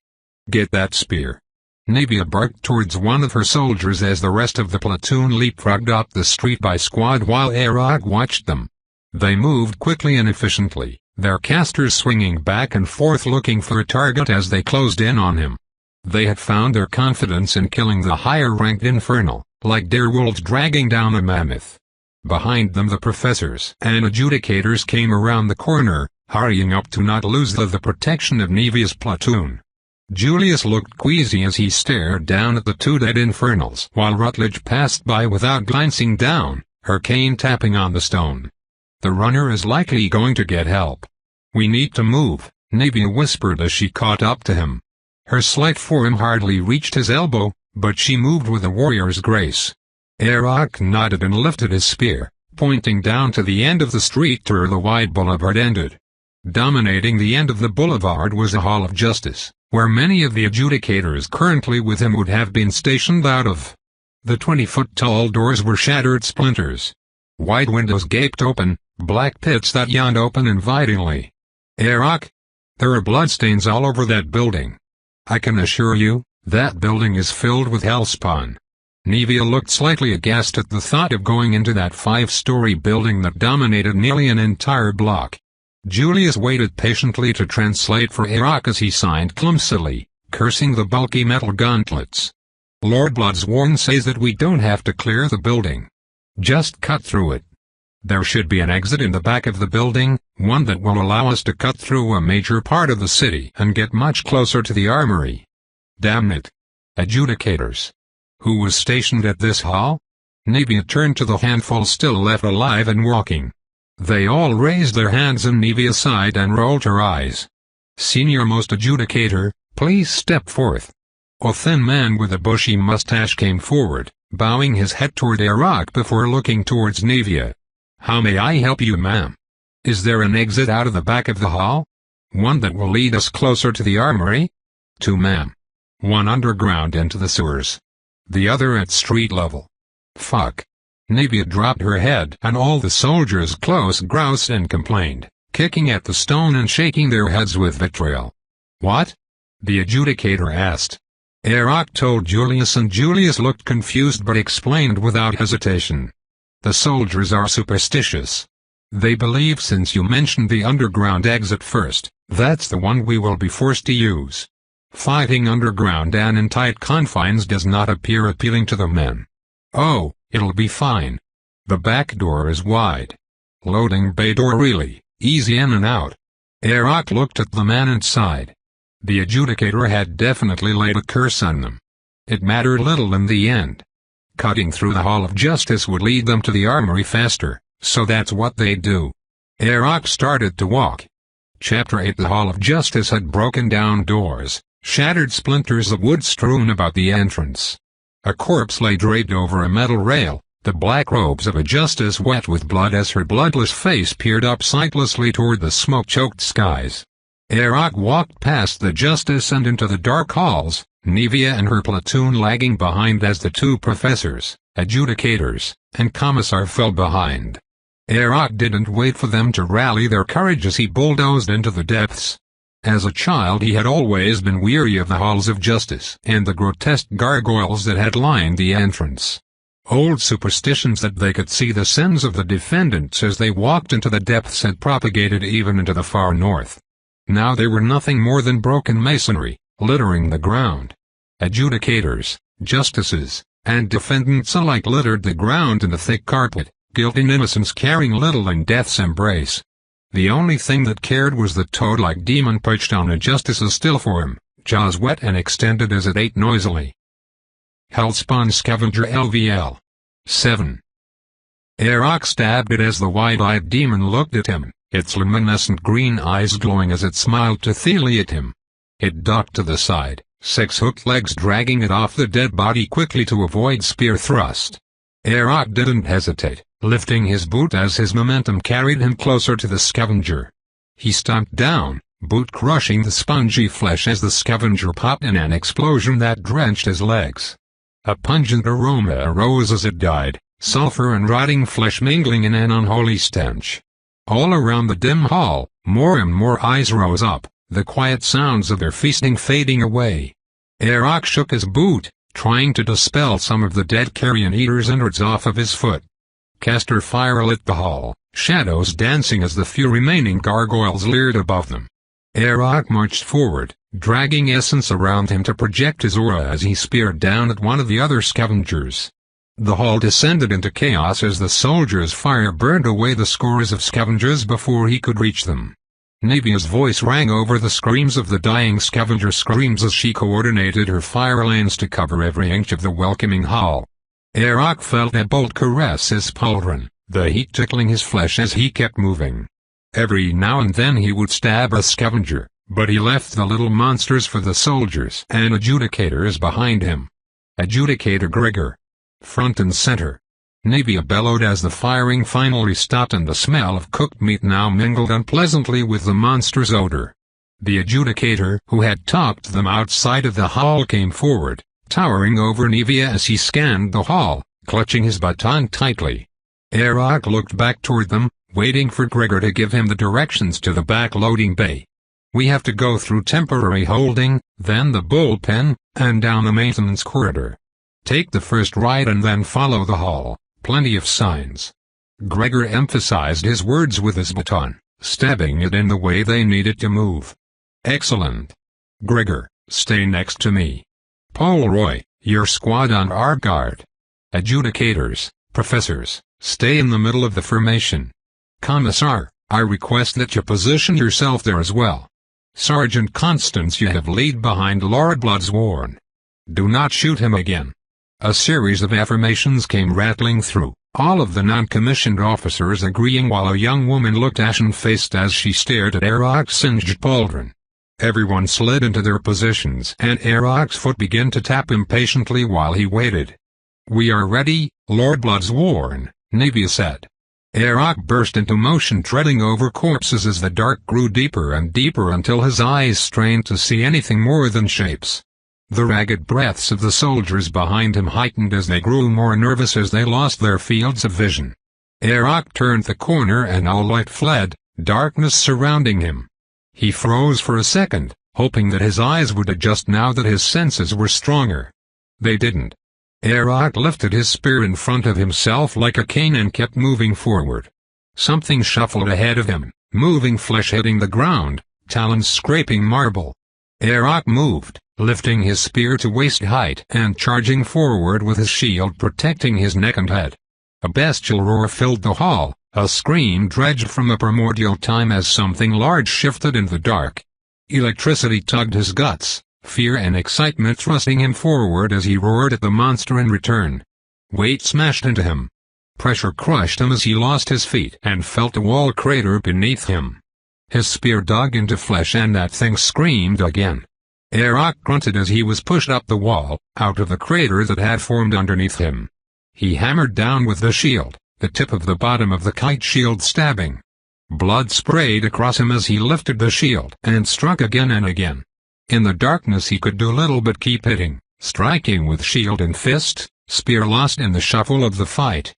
"Get that spear." Nevia barked towards one of her soldiers as the rest of the platoon leapfrogged up the street by squad while Arok watched them. They moved quickly and efficiently, their casters swinging back and forth looking for a target as they closed in on him. They had found their confidence in killing the higher-ranked infernal, like direwolves dragging down a mammoth. Behind them the professors and adjudicators came around the corner, hurrying up to not lose the protection of Nevia's platoon. Julius looked queasy as he stared down at the two dead infernals while Rutledge passed by without glancing down, her cane tapping on the stone. "The runner is likely going to get help. We need to move," Nevia whispered as she caught up to him. Her slight form hardly reached his elbow, but she moved with a warrior's grace. Arok nodded and lifted his spear, pointing down to the end of the street to where the wide boulevard ended. Dominating the end of the boulevard was a Hall of Justice, where many of the adjudicators currently with him would have been stationed out of. The 20-foot-tall doors were shattered splinters. Wide windows gaped open, black pits that yawned open invitingly. "Arok, there are bloodstains all over that building. I can assure you, that building is filled with hellspawn." Nevia looked slightly aghast at the thought of going into that 5-story building that dominated nearly an entire block. Julius waited patiently to translate for Arok as he signed clumsily, cursing the bulky metal gauntlets. "Lord BloodSworn says that we don't have to clear the building. Just cut through it. There should be an exit in the back of the building, one that will allow us to cut through a major part of the city and get much closer to the armory." "Damn it. Adjudicators. Who was stationed at this hall?" Nevia turned to the handful still left alive and walking. They all raised their hands and Nevia sighed and rolled her eyes. "Senior-most adjudicator, please step forth." A thin man with a bushy mustache came forward, bowing his head toward Arok before looking towards Nevia. "How may I help you, ma'am? Is there an exit out of the back of the hall? One that will lead us closer to the armory?" "Two, ma'am. One underground into the sewers. The other at street level." "Fuck." Nevia dropped her head and all the soldiers close groused and complained, kicking at the stone and shaking their heads with vitriol. "What?" the adjudicator asked. Arok told Julius and Julius looked confused but explained without hesitation. "The soldiers are superstitious. They believe since you mentioned the underground exit first, that's the one we will be forced to use. Fighting underground and in tight confines does not appear appealing to the men." "Oh, it'll be fine. The back door is wide. Loading bay door really, easy in and out." Arok looked at the man inside. The adjudicator had definitely laid a curse on them. It mattered little in the end. Cutting through the Hall of Justice would lead them to the armory faster, so that's what they'd do. Arok started to walk. Chapter 8. The Hall of Justice had broken down doors, shattered splinters of wood strewn about the entrance. A corpse lay draped over a metal rail, the black robes of a justice wet with blood as her bloodless face peered up sightlessly toward the smoke-choked skies. Arok walked past the justice and into the dark halls, Nevia and her platoon lagging behind as the two professors, adjudicators, and commissar fell behind. Arok didn't wait for them to rally their courage as he bulldozed into the depths. As a child he had always been weary of the halls of justice and the grotesque gargoyles that had lined the entrance. Old superstitions that they could see the sins of the defendants as they walked into the depths had propagated even into the far north. Now they were nothing more than broken masonry, littering the ground. Adjudicators, justices, and defendants alike littered the ground in a thick carpet, guilt and innocence caring little in death's embrace. The only thing that cared was the toad-like demon perched on a justice's still form, jaws wet and extended as it ate noisily. Hellspawn Scavenger LVL. 7. Arak stabbed it as the wide-eyed demon looked at him, its luminescent green eyes glowing as it smiled to Theely at him. It ducked to the side, 6 hooked legs dragging it off the dead body quickly to avoid spear thrust. Arak didn't hesitate, lifting his boot as his momentum carried him closer to the scavenger. He stomped down, boot crushing the spongy flesh as the scavenger popped in an explosion that drenched his legs. A pungent aroma arose as it died, sulfur and rotting flesh mingling in an unholy stench. All around the dim hall, more and more eyes rose up, the quiet sounds of their feasting fading away. Arak shook his boot, trying to dispel some of the dead carrion eater's innards off of his foot. Caster fire lit the hall, shadows dancing as the few remaining gargoyles leered above them. Arak marched forward, dragging essence around him to project his aura as he speared down at one of the other scavengers. The hall descended into chaos as the soldiers' fire burned away the scores of scavengers before he could reach them. Navia's voice rang over the screams of the dying scavenger screams as she coordinated her fire lanes to cover every inch of the welcoming hall. Arak felt a bolt caress his pauldron, the heat tickling his flesh as he kept moving. Every now and then he would stab a scavenger, but he left the little monsters for the soldiers and adjudicators behind him. Adjudicator Gregor. Front and center. Navia bellowed as the firing finally stopped and the smell of cooked meat now mingled unpleasantly with the monster's odor. The adjudicator who had talked them outside of the hall came forward, towering over Navia as he scanned the hall, clutching his baton tightly. Arak looked back toward them, waiting for Gregor to give him the directions to the back-loading bay. We have to go through temporary holding, then the bullpen, and down the maintenance corridor. Take the first right and then follow the hall, plenty of signs. Gregor emphasized his words with his baton, stabbing it in the way they needed to move. Excellent. Gregor, stay next to me. Polroy, your squad on our guard. Adjudicators, professors, stay in the middle of the formation. Commissar, I request that you position yourself there as well. Sergeant Constance, you have lead behind Lord Bloodsworn. Do not shoot him again. A series of affirmations came rattling through, all of the non-commissioned officers agreeing while a young woman looked ashen-faced as she stared at Arak's singed pauldron. Everyone slid into their positions and Arak's foot began to tap impatiently while he waited. We are ready, Lord Bloodsworn, Navia said. Arak burst into motion treading over corpses as the dark grew deeper and deeper until his eyes strained to see anything more than shapes. The ragged breaths of the soldiers behind him heightened as they grew more nervous as they lost their fields of vision. Arak turned the corner and all light fled, darkness surrounding him. He froze for a second, hoping that his eyes would adjust now that his senses were stronger. They didn't. Arak lifted his spear in front of himself like a cane and kept moving forward. Something shuffled ahead of him, moving flesh hitting the ground, talons scraping marble. Arak moved, lifting his spear to waist height and charging forward with his shield protecting his neck and head. A bestial roar filled the hall, a scream dredged from a primordial time as something large shifted in the dark. Electricity tugged his guts, fear and excitement thrusting him forward as he roared at the monster in return. Weight smashed into him. Pressure crushed him as he lost his feet and felt a wall crater beneath him. His spear dug into flesh and that thing screamed again. Arak grunted as he was pushed up the wall, out of the crater that had formed underneath him. He hammered down with the shield, the tip of the bottom of the kite shield stabbing. Blood sprayed across him as he lifted the shield and struck again and again. In the darkness he could do little but keep hitting, striking with shield and fist, spear lost in the shuffle of the fight.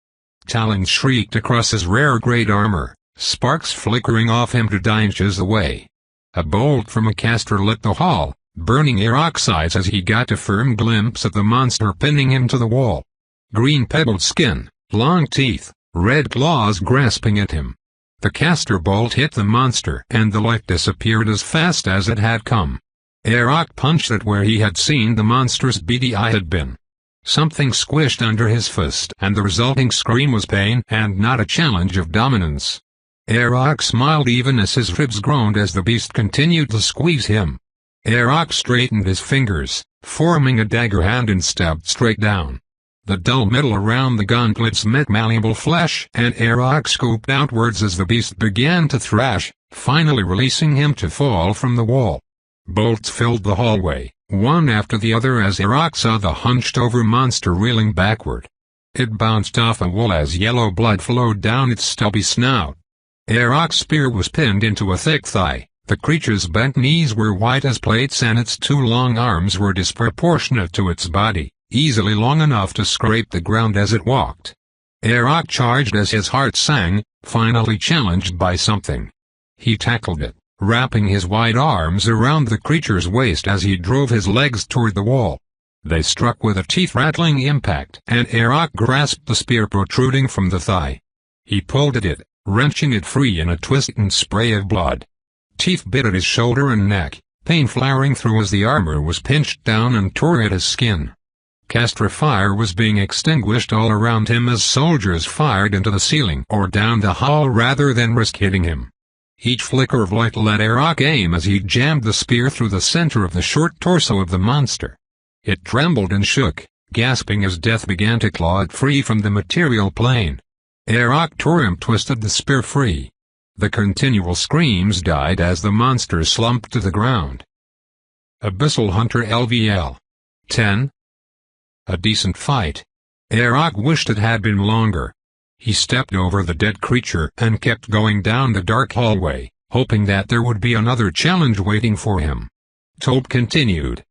Talons shrieked across his rare-grade armor, sparks flickering off him to 9 inches away. A bolt from a caster lit the hall, burning Arak's eyes as he got a firm glimpse of the monster pinning him to the wall. Green pebbled skin, long teeth, red claws grasping at him. The caster bolt hit the monster and the light disappeared as fast as it had come. Arak punched at where he had seen the monster's beady eye had been. Something squished under his fist and the resulting scream was pain and not a challenge of dominance. Arak smiled even as his ribs groaned as the beast continued to squeeze him. Arak straightened his fingers, forming a dagger hand and stepped straight down. The dull metal around the gauntlets met malleable flesh, and Arok scooped outwards as the beast began to thrash, finally releasing him to fall from the wall. Bolts filled the hallway, one after the other, as Arok saw the hunched-over monster reeling backward. It bounced off a wall as yellow blood flowed down its stubby snout. Arok's spear was pinned into a thick thigh. The creature's bent knees were white as plates, and its two long arms were disproportionate to its body, easily long enough to scrape the ground as it walked. Arok charged as his heart sang, finally challenged by something. He tackled it, wrapping his wide arms around the creature's waist as he drove his legs toward the wall. They struck with a teeth-rattling impact, and Arok grasped the spear protruding from the thigh. He pulled at it, wrenching it free in a twist and spray of blood. Teeth bit at his shoulder and neck, pain flaring through as the armor was pinched down and tore at his skin. Castor fire was being extinguished all around him as soldiers fired into the ceiling or down the hall rather than risk hitting him. Each flicker of light let Arok aim as he jammed the spear through the center of the short torso of the monster. It trembled and shook, gasping as death began to claw it free from the material plane. Arok tore and twisted the spear free. The continual screams died as the monster slumped to the ground. Abyssal Hunter LVL 10. A decent fight. Arok wished it had been longer. He stepped over the dead creature and kept going down the dark hallway, hoping that there would be another challenge waiting for him. Tope continued,